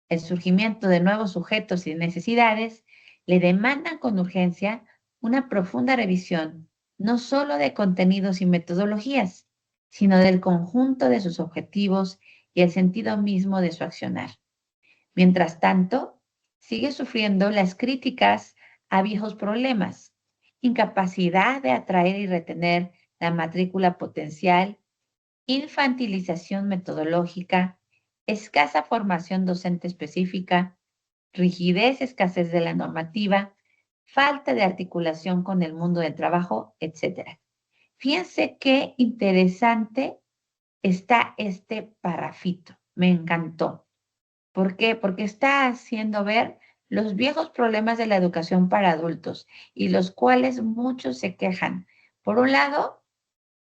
El surgimiento de nuevos sujetos y necesidades le demandan con urgencia una profunda revisión, no solo de contenidos y metodologías, sino del conjunto de sus objetivos y el sentido mismo de su accionar. Mientras tanto, sigue sufriendo las críticas a viejos problemas, incapacidad de atraer y retener la matrícula potencial, infantilización metodológica, escasa formación docente específica, rigidez, escasez de la normativa, falta de articulación con el mundo del trabajo, etc. Fíjense qué interesante está este parrafito. Me encantó. ¿Por qué? Porque está haciendo ver los viejos problemas de la educación para adultos y los cuales muchos se quejan. Por un lado,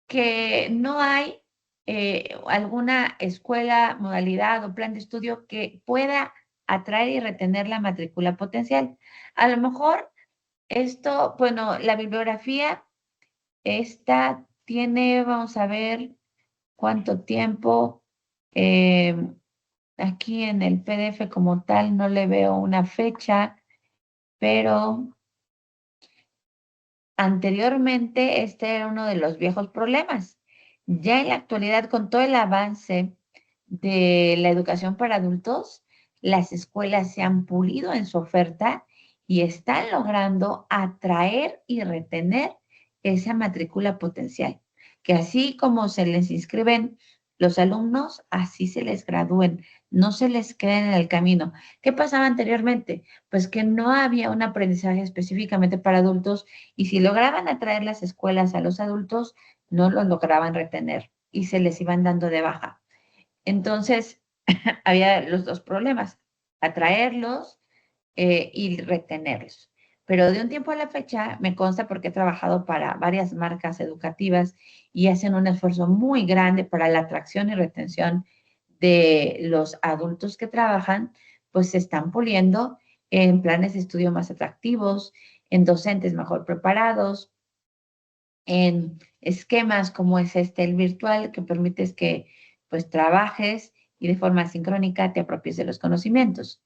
que no hay alguna escuela, modalidad o plan de estudio que pueda atraer y retener la matrícula potencial. A lo mejor esto, bueno, la bibliografía esta tiene, vamos a ver cuánto tiempo. eh, Aquí en el PDF como tal no le veo una fecha, pero anteriormente este era uno de los viejos problemas. Ya en la actualidad, con todo el avance de la educación para adultos, las escuelas se han pulido en su oferta y están logrando atraer y retener esa matrícula potencial, que así como se les inscriben los alumnos, así se les gradúen, no se les queden en el camino. ¿Qué pasaba anteriormente? Pues que no había un aprendizaje específicamente para adultos y si lograban atraer las escuelas a los adultos, no los lograban retener y se les iban dando de baja. Entonces, había los dos problemas, atraerlos y retenerlos. Pero de un tiempo a la fecha, me consta porque he trabajado para varias marcas educativas y hacen un esfuerzo muy grande para la atracción y retención de los adultos que trabajan, pues se están puliendo en planes de estudio más atractivos, en docentes mejor preparados, en esquemas como es este, el virtual, que permites que pues trabajes y de forma sincrónica te apropies de los conocimientos.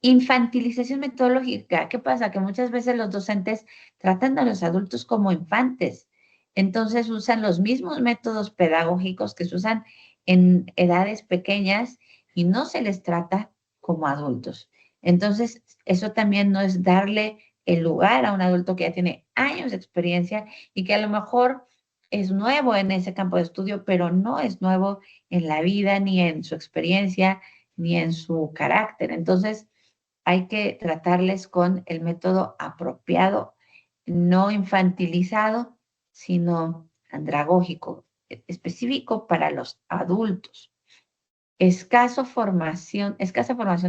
Infantilización metodológica. ¿Qué pasa? Que muchas veces los docentes tratan a los adultos como infantes. Entonces usan los mismos métodos pedagógicos que se usan en edades pequeñas y no se les trata como adultos. Entonces, eso también no es darle el lugar a un adulto que ya tiene años de experiencia y que a lo mejor es nuevo en ese campo de estudio, pero no es nuevo en la vida, ni en su experiencia, ni en su carácter. Entonces, hay que tratarles con el método apropiado, no infantilizado, sino andragógico, específico para los adultos. Escasa formación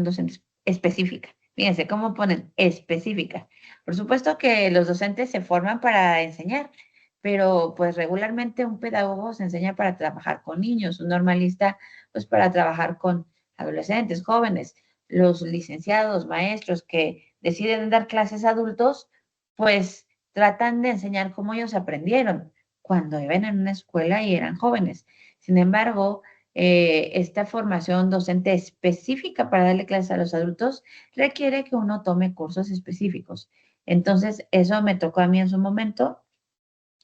docente específica. Fíjense cómo ponen específica. Por supuesto que los docentes se forman para enseñar, pero pues regularmente un pedagogo se enseña para trabajar con niños, un normalista pues para trabajar con adolescentes, jóvenes, los licenciados, maestros que deciden dar clases a adultos, pues tratan de enseñar cómo ellos aprendieron cuando iban en una escuela y eran jóvenes. Sin embargo, esta formación docente específica para darle clases a los adultos requiere que uno tome cursos específicos. Entonces, eso me tocó a mí en su momento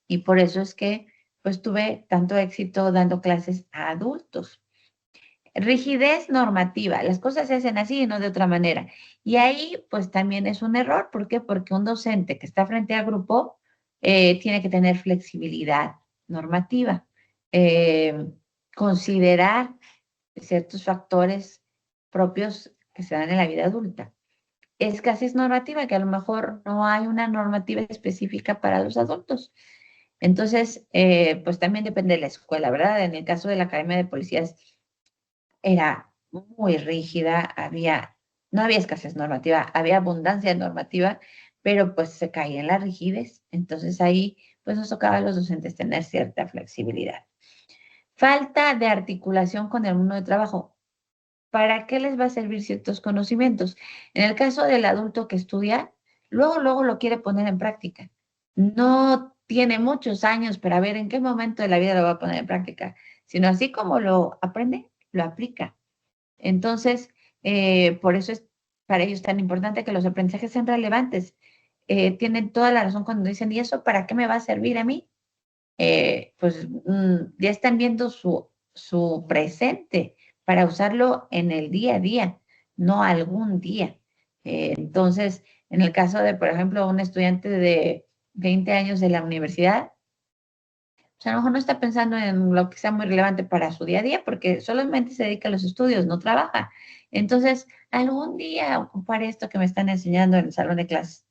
y por eso es que pues tuve tanto éxito dando clases a adultos. Rigidez normativa, las cosas se hacen así y no de otra manera. Y ahí pues también es un error. ¿Por qué? Porque un docente que está frente al grupo tiene que tener flexibilidad normativa, eh, considerar ciertos factores propios que se dan en la vida adulta. Escasez normativa, que a lo mejor no hay una normativa específica para los adultos. Entonces, pues también depende de la escuela, ¿verdad? En el caso de la Academia de Policías era muy rígida, no había escasez normativa, había abundancia normativa, pero pues se caía en la rigidez. Entonces ahí pues nos tocaba a los docentes tener cierta flexibilidad. Falta de articulación con el mundo de trabajo. ¿para qué les va a servir ciertos conocimientos? En el caso del adulto que estudia, luego lo quiere poner en práctica. No tiene muchos años para ver en qué momento de la vida lo va a poner en práctica, sino así como lo aprende, lo aplica. Entonces, por eso es para ellos tan importante que los aprendizajes sean relevantes. Tienen toda la razón cuando dicen, ¿y eso para qué me va a servir a mí? Ya están viendo su presente para usarlo en el día a día, no algún día. Entonces, en el caso de, por ejemplo, un estudiante de 20 años de la universidad, pues a lo mejor no está pensando en lo que sea muy relevante para su día a día, porque solamente se dedica a los estudios, no trabaja. Entonces, algún día ocupar esto que me están enseñando en el salón de clases.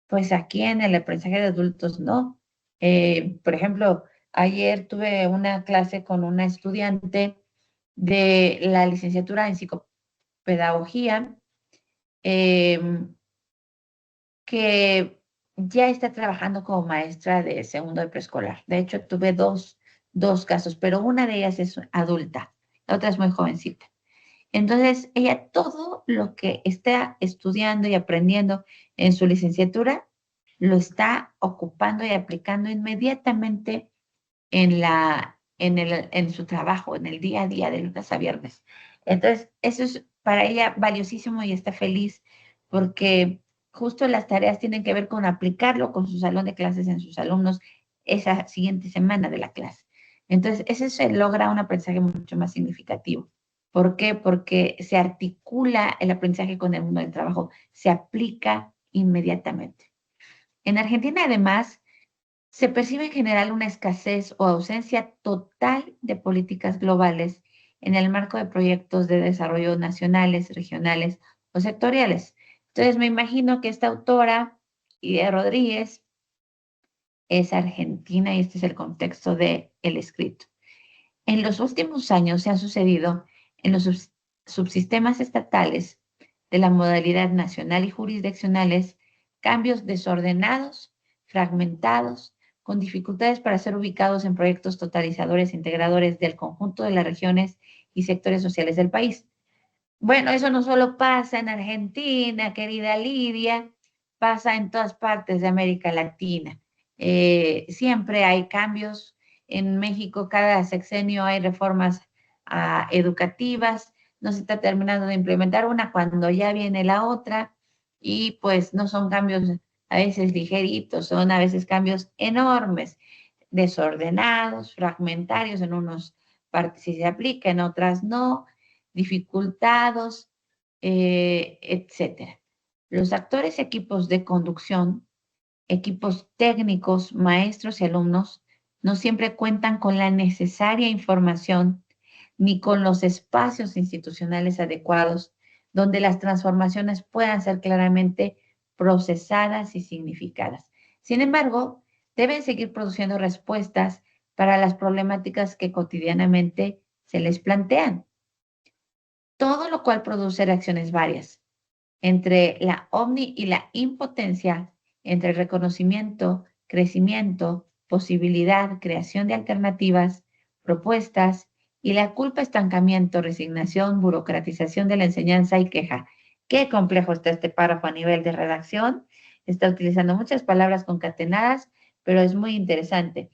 Pues aquí en el aprendizaje de adultos no. Por ejemplo, ayer tuve una clase con una estudiante de la licenciatura en psicopedagogía eh, que ya está trabajando como maestra de segundo de preescolar. De hecho, tuve dos casos, pero una de ellas es adulta, la otra es muy jovencita. Entonces, ella todo lo que está estudiando y aprendiendo en su licenciatura lo está ocupando y aplicando inmediatamente en su trabajo, en el día a día de lunes a viernes. Entonces, eso es para ella valiosísimo y está feliz porque justo las tareas tienen que ver con aplicarlo con su salón de clases en sus alumnos esa siguiente semana de la clase. Entonces, ese se logra un aprendizaje mucho más significativo. ¿Por qué? Porque se articula el aprendizaje con el mundo del trabajo, se aplica inmediatamente. En Argentina, además, se percibe en general una escasez o ausencia total de políticas globales en el marco de proyectos de desarrollo nacionales, regionales o sectoriales. Entonces, me imagino que esta autora, Idea Rodríguez, es argentina y este es el contexto del escrito. En los últimos años se han sucedido en los subsistemas estatales de la modalidad nacional y jurisdiccionales cambios desordenados, fragmentados, con dificultades para ser ubicados en proyectos totalizadores e integradores del conjunto de las regiones y sectores sociales del país. Bueno, eso no solo pasa en Argentina, querida Lidia, pasa en todas partes de América Latina. Siempre hay cambios. En México, cada sexenio hay reformas educativas. No se está terminando de implementar una cuando ya viene la otra y pues no son cambios a veces ligeritos, son a veces cambios enormes, desordenados, fragmentarios, en unos partes sí se aplica, en otras no, dificultados, etcétera. Los actores, equipos de conducción, equipos técnicos, maestros y alumnos no siempre cuentan con la necesaria información ni con los espacios institucionales adecuados donde las transformaciones puedan ser claramente procesadas y significadas. Sin embargo, deben seguir produciendo respuestas para las problemáticas que cotidianamente se les plantean, todo lo cual produce reacciones varias entre la omni y la impotencia, entre reconocimiento, crecimiento, posibilidad, creación de alternativas, propuestas y la culpa, estancamiento, resignación, burocratización de la enseñanza y queja. Qué complejo está este párrafo a nivel de redacción. Está utilizando muchas palabras concatenadas, pero es muy interesante.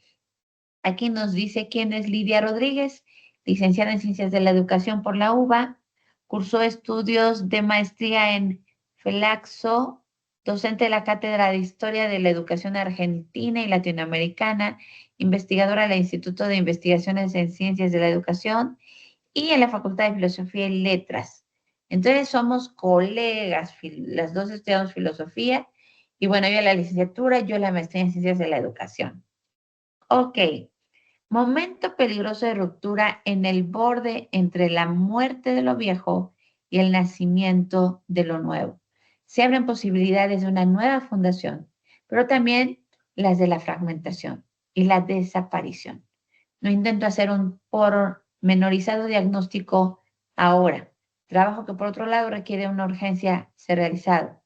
Aquí nos dice quién es Lidia Rodríguez, licenciada en Ciencias de la Educación por la UBA, cursó estudios de maestría en FELAXO, docente de la Cátedra de Historia de la Educación Argentina y Latinoamericana, investigadora del Instituto de Investigaciones en Ciencias de la Educación y en la Facultad de Filosofía y Letras. Entonces somos colegas, las dos estudiamos filosofía y bueno, ella la licenciatura, yo la maestría en Ciencias de la Educación. Ok, momento peligroso de ruptura en el borde entre la muerte de lo viejo y el nacimiento de lo nuevo. Se abren posibilidades de una nueva fundación, pero también las de la fragmentación y la desaparición. No intento hacer un pormenorizado diagnóstico ahora, trabajo que por otro lado requiere una urgencia ser realizado.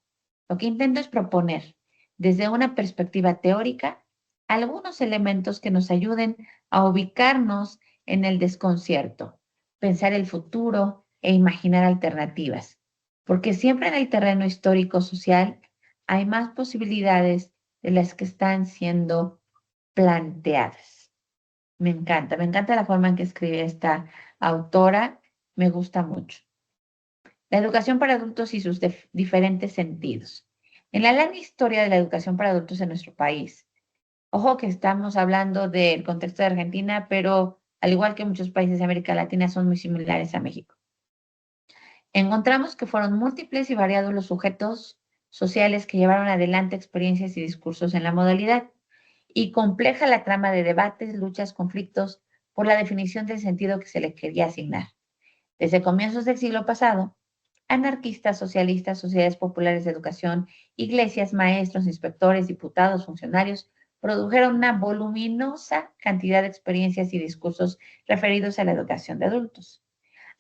Lo que intento es proponer, desde una perspectiva teórica, algunos elementos que nos ayuden a ubicarnos en el desconcierto, pensar el futuro, e imaginar alternativas, porque siempre en el terreno histórico-social hay más posibilidades de las que están siendo planteadas. Me encanta la forma en que escribe esta autora, me gusta mucho. La educación para adultos y sus diferentes sentidos. En la larga historia de la educación para adultos en nuestro país, ojo que estamos hablando del contexto de Argentina, pero al igual que muchos países de América Latina, son muy similares a México. Encontramos que fueron múltiples y variados los sujetos sociales que llevaron adelante experiencias y discursos en la modalidad, y compleja la trama de debates, luchas, conflictos por la definición del sentido que se le quería asignar. Desde comienzos del siglo pasado, anarquistas, socialistas, sociedades populares de educación, iglesias, maestros, inspectores, diputados, funcionarios, produjeron una voluminosa cantidad de experiencias y discursos referidos a la educación de adultos.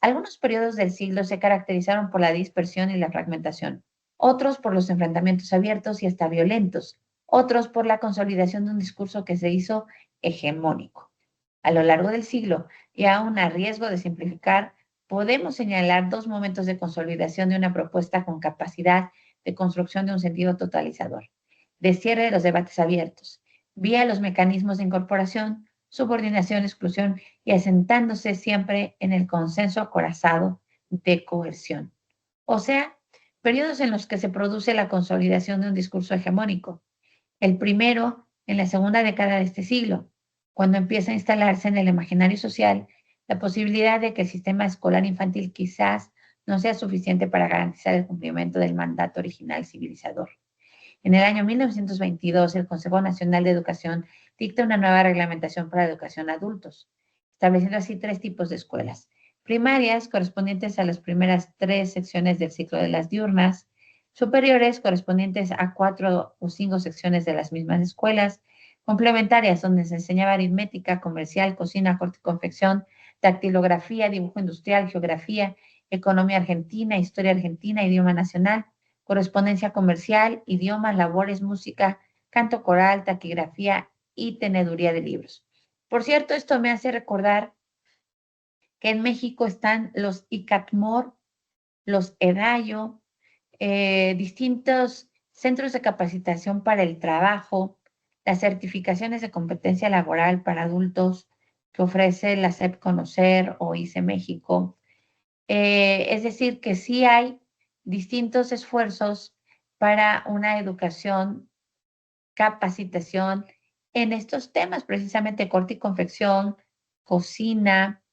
Algunos periodos del siglo se caracterizaron por la dispersión y la fragmentación, otros por los enfrentamientos abiertos y hasta violentos, otros por la consolidación de un discurso que se hizo hegemónico. A lo largo del siglo, y aún a riesgo de simplificar, podemos señalar dos momentos de consolidación de una propuesta con capacidad de construcción de un sentido totalizador, de cierre de los debates abiertos, vía los mecanismos de incorporación, subordinación, exclusión y asentándose siempre en el consenso acorazado de coerción. O sea, periodos en los que se produce la consolidación de un discurso hegemónico. El primero, en la segunda década de este siglo, cuando empieza a instalarse en el imaginario social la posibilidad de que el sistema escolar infantil quizás no sea suficiente para garantizar el cumplimiento del mandato original civilizador. En el año 1922, el Consejo Nacional de Educación dicta una nueva reglamentación para la educación a adultos, estableciendo así tres tipos de escuelas. Primarias, correspondientes a las primeras 3 secciones del ciclo de las diurnas; superiores, correspondientes a 4 o 5 secciones de las mismas escuelas; complementarias, donde se enseñaba aritmética, comercial, cocina, corte y confección, dactilografía, dibujo industrial, geografía, economía argentina, historia argentina, idioma nacional; correspondencia comercial, idiomas, labores, música, canto coral, taquigrafía y teneduría de libros. Por cierto, esto me hace recordar que en México están los ICATMOR, los EDAYO, distintos centros de capacitación para el trabajo, las certificaciones de competencia laboral para adultos que ofrece la SEP Conocer o ICE México. Es decir, que sí hay distintos esfuerzos para una educación, capacitación en estos temas, precisamente corte y confección, cocina,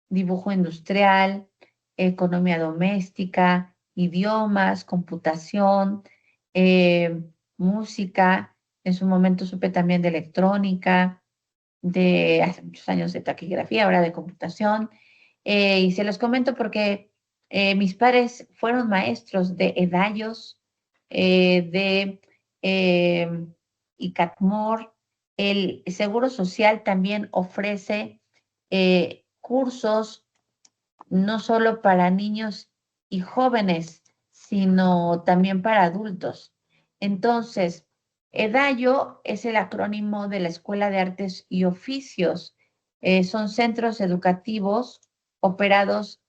dibujo industrial, economía doméstica, idiomas, computación, eh, música. En su momento supe también de electrónica, de hace muchos años de taquigrafía, ahora de computación. Y se los comento porque mis padres fueron maestros de edayos, de ICATMOR. El Seguro Social también ofrece cursos no solo para niños y jóvenes, sino también para adultos. Entonces, EDAYO es el acrónimo de la Escuela de Artes y Oficios. Son centros educativos operados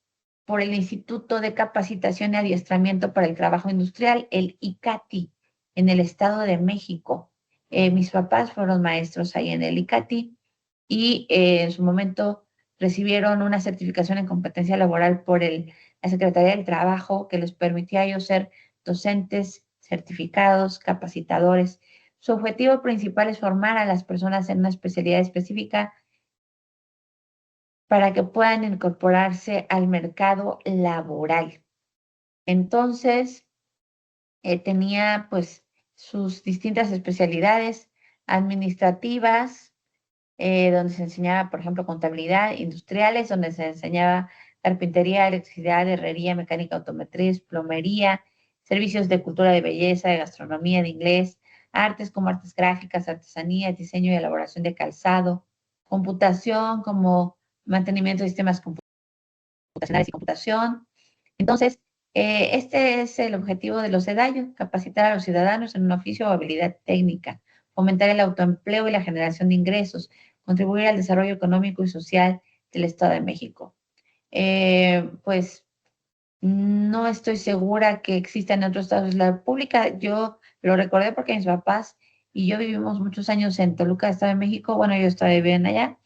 por el Instituto de Capacitación y Adiestramiento para el Trabajo Industrial, el ICATI, en el Estado de México. Mis papás fueron maestros ahí en el ICATI y en su momento recibieron una certificación en competencia laboral por la Secretaría del Trabajo que les permitía a ellos ser docentes certificados, capacitadores. Su objetivo principal es formar a las personas en una especialidad específica para que puedan incorporarse al mercado laboral. Entonces, tenía pues sus distintas especialidades administrativas, donde se enseñaba, por ejemplo, contabilidad, industriales, donde se enseñaba carpintería, electricidad, herrería, mecánica automotriz, plomería, servicios de cultura, de belleza, de gastronomía, de inglés, artes como artes gráficas, artesanía, diseño y elaboración de calzado, computación como mantenimiento de sistemas computacionales y computación. Entonces, este es el objetivo de los EDAYO: capacitar a los ciudadanos en un oficio o habilidad técnica, fomentar el autoempleo y la generación de ingresos, contribuir al desarrollo económico y social del Estado de México. Pues No estoy segura que exista en otros estados de la República. Yo lo recordé porque mis papás y yo vivimos muchos años en Toluca, Estado de México. Bueno, yo estaba viviendo allá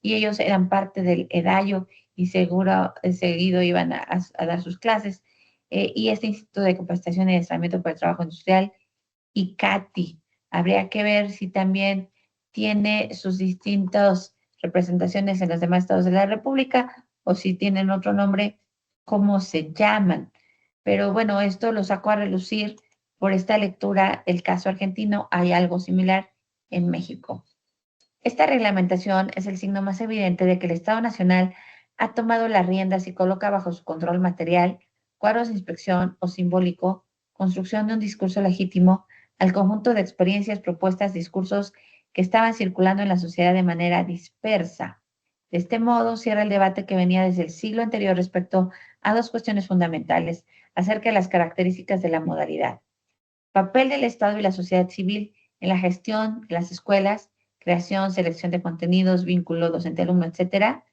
y ellos eran parte del EDAYO y seguro, seguido iban a dar sus clases. Y este Instituto de Capacitación y Adiestramiento para el Trabajo Industrial y CATI. Habría que ver si también tiene sus distintas representaciones en los demás estados de la República o si tienen otro nombre, cómo se llaman. Pero bueno, esto lo saco a relucir por esta lectura, el caso argentino, hay algo similar en México. Esta reglamentación es el signo más evidente de que el Estado Nacional ha tomado las riendas y coloca bajo su control material, cuadros de inspección o simbólico, construcción de un discurso legítimo al conjunto de experiencias, propuestas, discursos que estaban circulando en la sociedad de manera dispersa. De este modo, cierra el debate que venía desde el siglo anterior respecto a dos cuestiones fundamentales acerca de las características de la modalidad. Papel del Estado y la sociedad civil en la gestión de las escuelas, creación, selección de contenidos, vínculo docente-alumno, etcétera.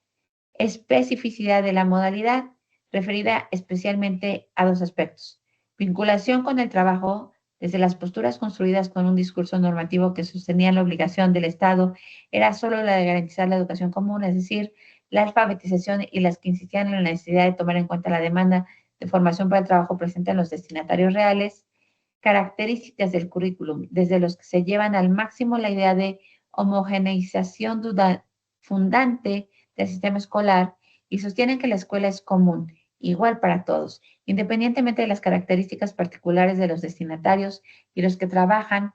Especificidad de la modalidad, referida especialmente a dos aspectos. Vinculación con el trabajo, desde las posturas construidas con un discurso normativo que sostenía la obligación del Estado, era solo la de garantizar la educación común, es decir, la alfabetización y las que insistían en la necesidad de tomar en cuenta la demanda de formación para el trabajo presente en los destinatarios reales. Características del currículum, desde los que se llevan al máximo la idea de homogeneización fundante del sistema escolar y sostienen que la escuela es común, igual para todos, independientemente de las características particulares de los destinatarios y los que trabajan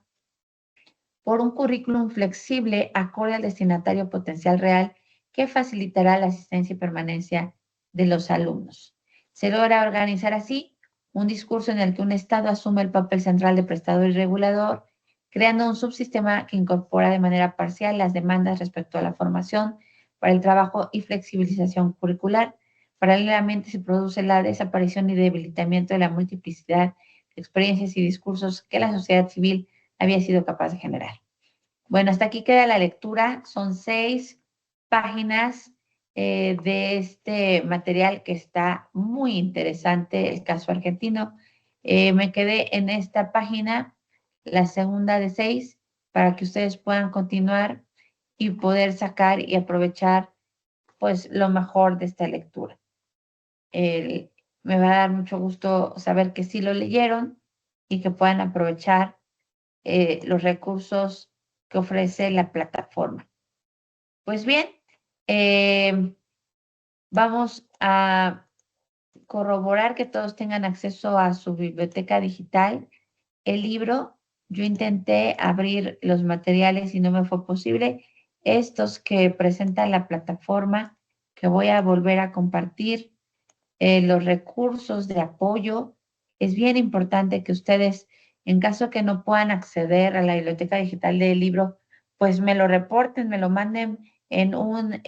por un currículum flexible acorde al destinatario potencial real que facilitará la asistencia y permanencia de los alumnos. Se logra organizar así un discurso en el que un Estado asume el papel central de prestador y regulador, creando un subsistema que incorpora de manera parcial las demandas respecto a la formación para el trabajo y flexibilización curricular. Paralelamente se produce la desaparición y debilitamiento de la multiplicidad de experiencias y discursos que la sociedad civil había sido capaz de generar. Bueno, hasta aquí queda la lectura. Son 6 páginas de este material que está muy interesante, el caso argentino. Me quedé en esta página, la segunda de 6, para que ustedes puedan continuar y poder sacar y aprovechar pues lo mejor de esta lectura. El, me va a dar mucho gusto saber que sí lo leyeron y que puedan aprovechar los recursos que ofrece la plataforma. Pues bien, vamos a corroborar que todos tengan acceso a su biblioteca digital. El libro, yo intenté abrir los materiales y no me fue posible. Estos que presenta la plataforma, que voy a volver a compartir, los recursos de apoyo. Es bien importante que ustedes, en caso que no puedan acceder a la biblioteca digital del libro, pues me lo reporten, me lo manden en un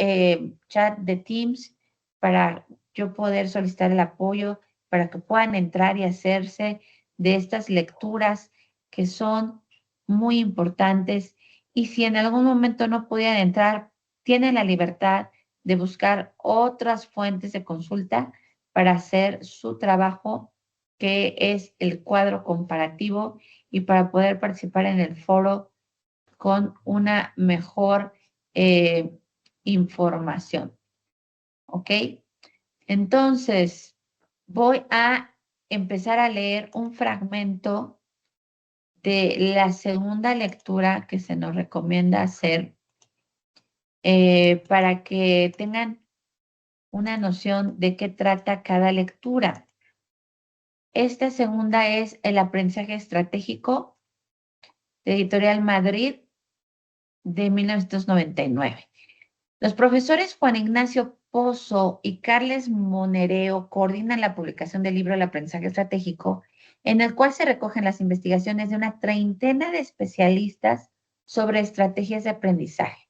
chat de Teams para yo poder solicitar el apoyo, para que puedan entrar y hacerse de estas lecturas que son muy importantes. Y si en algún momento no pudieran entrar, tienen la libertad de buscar otras fuentes de consulta para hacer su trabajo, que es el cuadro comparativo, y para poder participar en el foro con una mejor eh, información. ¿Ok? Entonces, voy a empezar a leer un fragmento de la segunda lectura que se nos recomienda hacer para que tengan una noción de qué trata cada lectura. Esta segunda es El aprendizaje estratégico, de Editorial Madrid, de 1999. Los profesores Juan Ignacio Pozo y Carles Monereo coordinan la publicación del libro El aprendizaje estratégico, en el cual se recogen las investigaciones de una treintena de especialistas sobre estrategias de aprendizaje.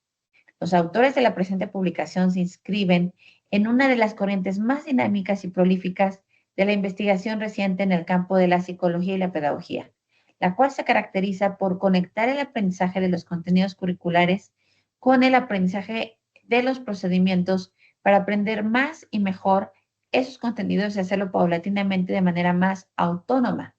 Los autores de la presente publicación se inscriben en una de las corrientes más dinámicas y prolíficas de la investigación reciente en el campo de la psicología y la pedagogía, la cual se caracteriza por conectar el aprendizaje de los contenidos curriculares con el aprendizaje de los procedimientos para aprender más y mejor esos contenidos y hacerlo paulatinamente de manera más autónoma.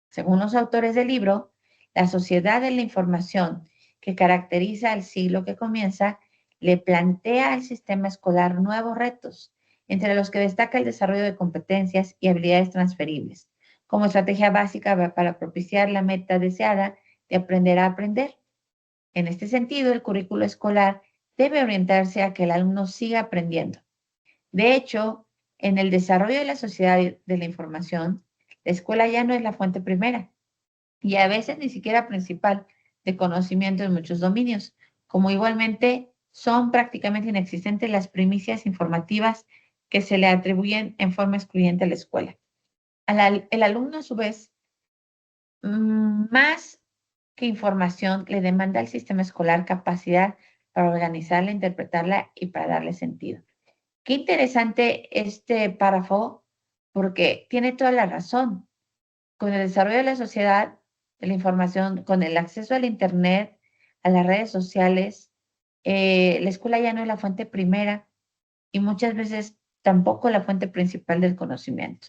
Según los autores del libro, la sociedad de la información que caracteriza al siglo que comienza le plantea al sistema escolar nuevos retos, entre los que destaca el desarrollo de competencias y habilidades transferibles, como estrategia básica para propiciar la meta deseada de aprender a aprender. En este sentido, el currículo escolar debe orientarse a que el alumno siga aprendiendo. De hecho, en el desarrollo de la sociedad de la información, la escuela ya no es la fuente primera y a veces ni siquiera principal de conocimiento en muchos dominios, como igualmente son prácticamente inexistentes las primicias informativas que se le atribuyen en forma excluyente a la escuela. El alumno, a su vez, más que información, le demanda al sistema escolar capacidad para organizarla, interpretarla y para darle sentido. Qué interesante este párrafo, porque tiene toda la razón. Con el desarrollo de la sociedad, de la información, con el acceso al Internet, a las redes sociales, la escuela ya no es la fuente primera y muchas veces tampoco la fuente principal del conocimiento.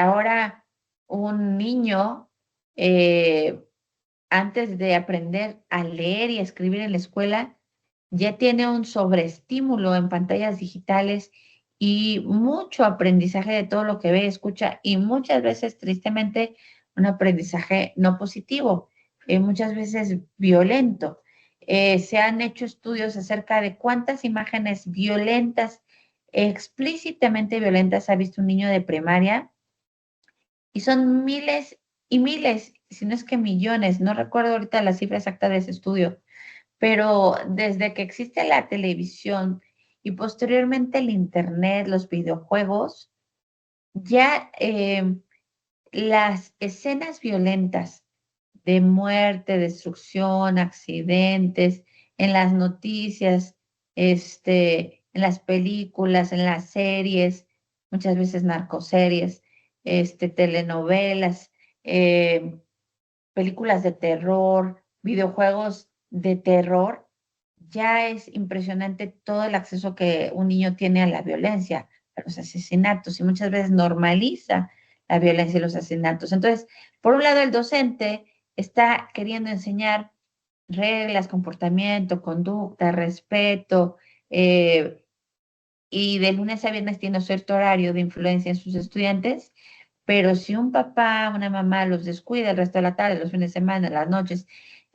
Ahora, un niño, eh, antes de aprender a leer y a escribir en la escuela, ya tiene un sobreestímulo en pantallas digitales y mucho aprendizaje de todo lo que ve, escucha y muchas veces, tristemente, un aprendizaje no positivo, muchas veces violento. Se han hecho estudios acerca de cuántas imágenes violentas, explícitamente violentas, ha visto un niño de primaria y son miles y miles, si no es que millones, no recuerdo ahorita la cifra exacta de ese estudio, pero desde que existe la televisión y posteriormente el Internet, los videojuegos, ya las escenas violentas de muerte, destrucción, accidentes, en las noticias, en las películas, en las series, muchas veces narcoseries, telenovelas, eh, películas de terror, videojuegos de terror, ya es impresionante todo el acceso que un niño tiene a la violencia, a los asesinatos, y muchas veces normaliza la violencia y los asesinatos. Entonces, por un lado, el docente está queriendo enseñar reglas, comportamiento, conducta, respeto, y de lunes a viernes tiene cierto horario de influencia en sus estudiantes, pero si un papá, una mamá los descuida el resto de la tarde, los fines de semana, las noches,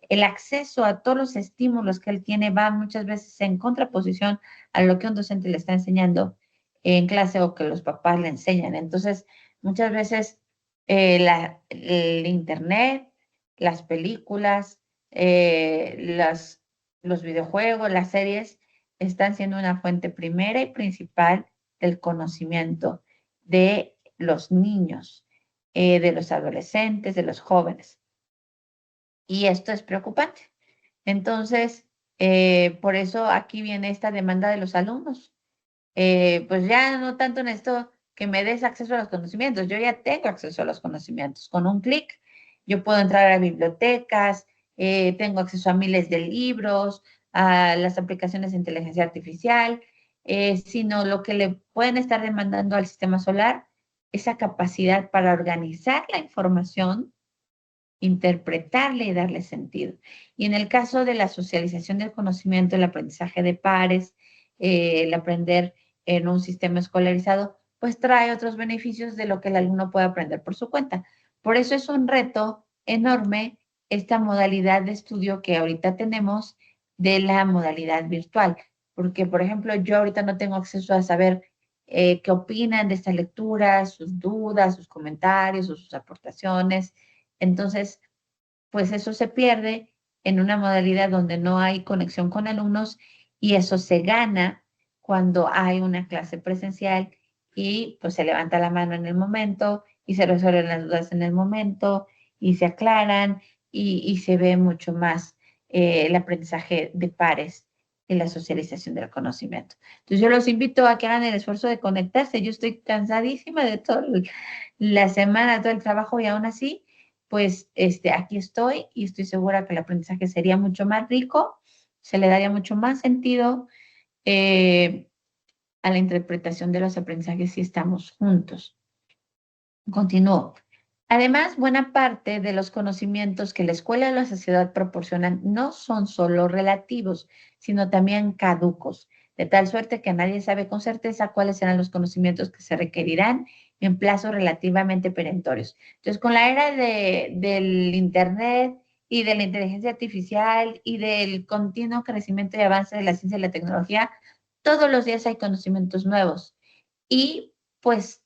el acceso a todos los estímulos que él tiene va muchas veces en contraposición a lo que un docente le está enseñando en clase o que los papás le enseñan. Entonces, muchas veces el internet, las películas, los videojuegos, las series, están siendo una fuente primera y principal del conocimiento de los niños, de los adolescentes, de los jóvenes. Y esto es preocupante. Entonces, por eso aquí viene esta demanda de los alumnos. Pues ya no tanto en esto que me des acceso a los conocimientos, yo ya tengo acceso a los conocimientos. Con un clic, yo puedo entrar a bibliotecas, tengo acceso a miles de libros, a las aplicaciones de inteligencia artificial, sino lo que le pueden estar demandando al sistema solar, esa capacidad para organizar la información, interpretarle y darle sentido. Y en el caso de la socialización del conocimiento, el aprendizaje de pares, el aprender en un sistema escolarizado, pues trae otros beneficios de lo que el alumno puede aprender por su cuenta. Por eso es un reto enorme esta modalidad de estudio que ahorita tenemos de la modalidad virtual. Porque, por ejemplo, yo ahorita no tengo acceso a saber qué opinan de esta lectura, sus dudas, sus comentarios o sus aportaciones. Entonces, pues eso se pierde en una modalidad donde no hay conexión con alumnos y eso se gana cuando hay una clase presencial y pues se levanta la mano en el momento y se resuelven las dudas en el momento y se aclaran y se ve mucho más el aprendizaje de pares y la socialización del conocimiento. Entonces yo los invito a que hagan el esfuerzo de conectarse. Yo estoy cansadísima de toda la semana, todo el trabajo y aún así pues aquí estoy y estoy segura que el aprendizaje sería mucho más rico, se le daría mucho más sentido, eh, a la interpretación de los aprendizajes si estamos juntos. Continúo. Además, buena parte de los conocimientos que la escuela y la sociedad proporcionan no son solo relativos, sino también caducos, de tal suerte que nadie sabe con certeza cuáles serán los conocimientos que se requerirán en plazos relativamente perentorios. Entonces, con la era del Internet y de la inteligencia artificial y del continuo crecimiento y avance de la ciencia y la tecnología, todos los días hay conocimientos nuevos. Y pues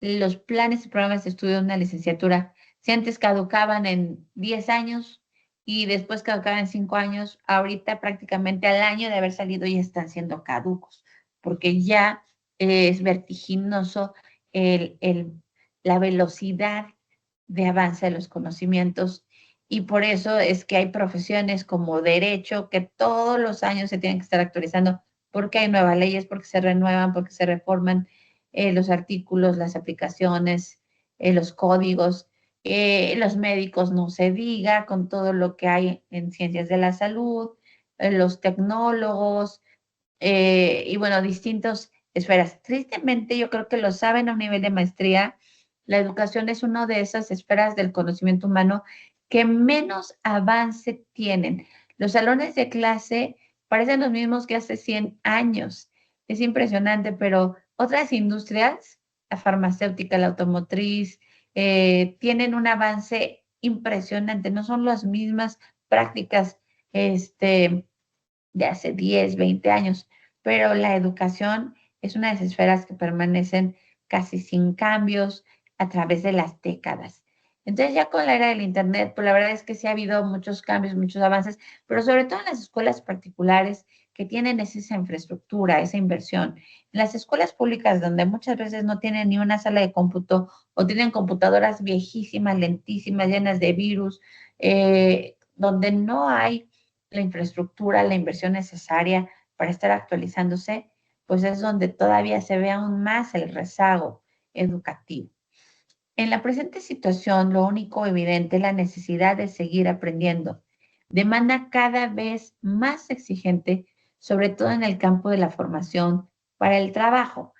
los planes y programas de estudio de una licenciatura, si antes caducaban en 10 años y después caducaban en 5 años, ahorita prácticamente al año de haber salido ya están siendo caducos, porque ya es vertiginoso el, el, la velocidad de avance de los conocimientos y por eso es que hay profesiones como derecho que todos los años se tienen que estar actualizando porque hay nuevas leyes, porque se renuevan, porque se reforman los artículos, las aplicaciones, los códigos, los médicos no se diga, con todo lo que hay en ciencias de la salud, los tecnólogos, y bueno, distintas esferas. Tristemente, yo creo que lo saben a un nivel de maestría, la educación es una de esas esferas del conocimiento humano que menos avance tienen. Los salones de clase parecen los mismos que hace 100 años. Es impresionante, pero otras industrias, la farmacéutica, la automotriz, tienen un avance impresionante. No son las mismas prácticas de hace 10, 20 años, pero la educación es una de esas esferas que permanecen casi sin cambios a través de las décadas. Entonces ya con la era del Internet, pues la verdad es que sí ha habido muchos cambios, muchos avances, pero sobre todo en las escuelas particulares que tienen esa infraestructura, esa inversión. En las escuelas públicas, donde muchas veces no tienen ni una sala de cómputo o tienen computadoras viejísimas, lentísimas, llenas de virus, donde no hay la infraestructura, la inversión necesaria para estar actualizándose, pues es donde todavía se ve aún más el rezago educativo. En la presente situación, lo único evidente es la necesidad de seguir aprendiendo. Demanda cada vez más exigente, sobre todo en el campo de la formación para el trabajo.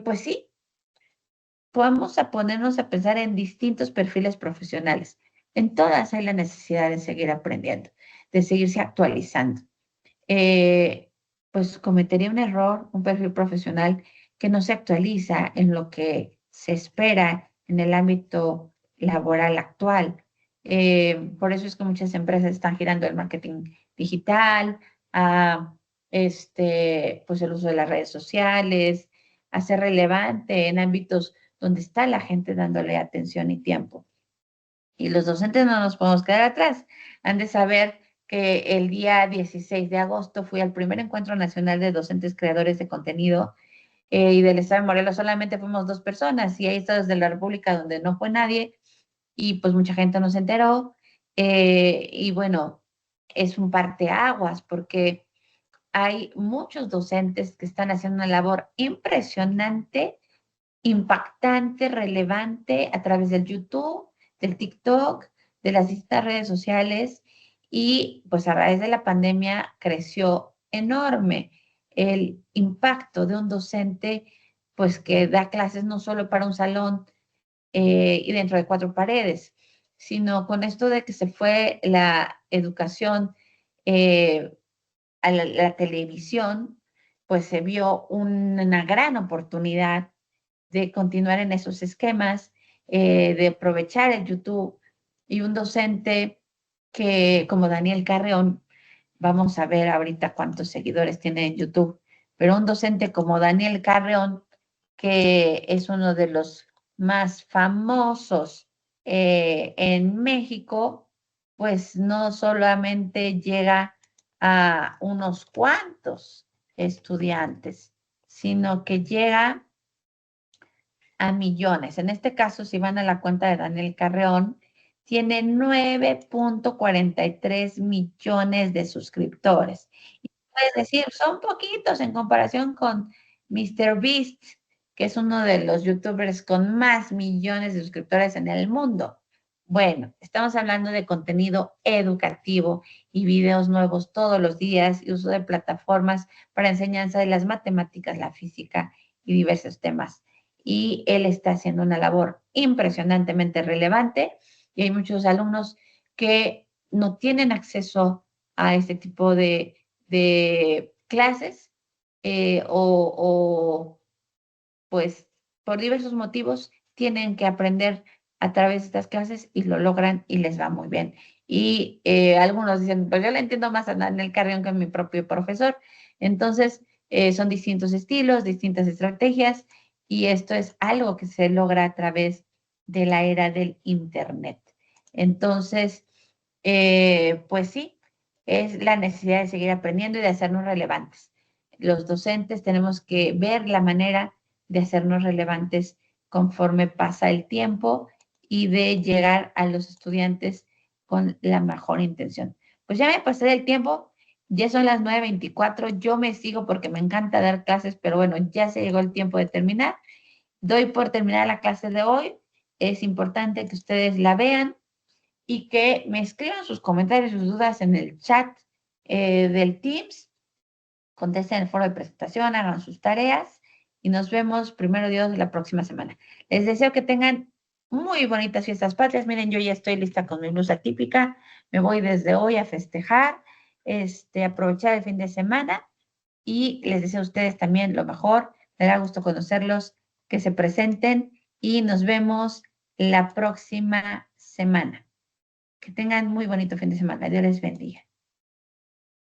Pues sí, podemos a ponernos a pensar en distintos perfiles profesionales. En todas hay la necesidad de seguir aprendiendo, de seguirse actualizando. Eh, pues cometería un error, un perfil profesional que no se actualiza en lo que se espera en el ámbito laboral actual. Por eso es que muchas empresas están girando el marketing digital, a pues el uso de las redes sociales, a ser relevante en ámbitos donde está la gente dándole atención y tiempo. Y los docentes no nos podemos quedar atrás. Han de saber que el día 16 de agosto fui al primer encuentro nacional de docentes creadores de contenido y del estado de Morelos solamente fuimos 2 personas y hay estados de la República donde no fue nadie y pues mucha gente no se enteró. Y bueno, es un parteaguas porque hay muchos docentes que están haciendo una labor impresionante, impactante, relevante a través del YouTube, del TikTok, de las distintas redes sociales y pues a raíz de la pandemia creció enorme el impacto de un docente pues que da clases no solo para un salón y dentro de 4 paredes, sino con esto de que se fue la educación eh, a la televisión, pues se vio una gran oportunidad de continuar en esos esquemas, de aprovechar el YouTube y un docente que, como Daniel Carreón, vamos a ver ahorita cuántos seguidores tiene en YouTube, pero un docente como Daniel Carreón, que es uno de los más famosos en México, pues no solamente llega a unos cuantos estudiantes, sino que llega a millones. En este caso, si van a la cuenta de Daniel Carreón, tiene 9.43 millones de suscriptores. Y puedes decir, son poquitos en comparación con MrBeast, que es uno de los youtubers con más millones de suscriptores en el mundo. Bueno, estamos hablando de contenido educativo y videos nuevos todos los días y uso de plataformas para enseñanza de las matemáticas, la física y diversos temas. Y él está haciendo una labor impresionantemente relevante y hay muchos alumnos que no tienen acceso a este tipo de clases o pues por diversos motivos tienen que aprender a través de estas clases y lo logran y les va muy bien. Y algunos dicen, pues yo le entiendo más a Daniel Carrión que a mi propio profesor. Entonces, son distintos estilos, distintas estrategias y esto es algo que se logra a través de la era del Internet. Entonces, pues sí, es la necesidad de seguir aprendiendo y de hacernos relevantes. Los docentes tenemos que ver la manera de hacernos relevantes conforme pasa el tiempo y de llegar a los estudiantes con la mejor intención. Pues ya me pasé del tiempo, ya son las 9:24, yo me sigo porque me encanta dar clases, pero bueno, ya se llegó el tiempo de terminar. Doy por terminar la clase de hoy. Es importante que ustedes la vean y que me escriban sus comentarios, sus dudas en el chat del Teams, contesten el foro de presentación, hagan sus tareas y nos vemos primero Dios la próxima semana. Les deseo que tengan muy bonitas fiestas patrias. Miren, yo ya estoy lista con mi blusa típica. Me voy desde hoy a festejar, aprovechar el fin de semana y les deseo a ustedes también lo mejor. Me da gusto conocerlos, que se presenten y nos vemos la próxima semana. Que tengan muy bonito fin de semana. Dios les bendiga.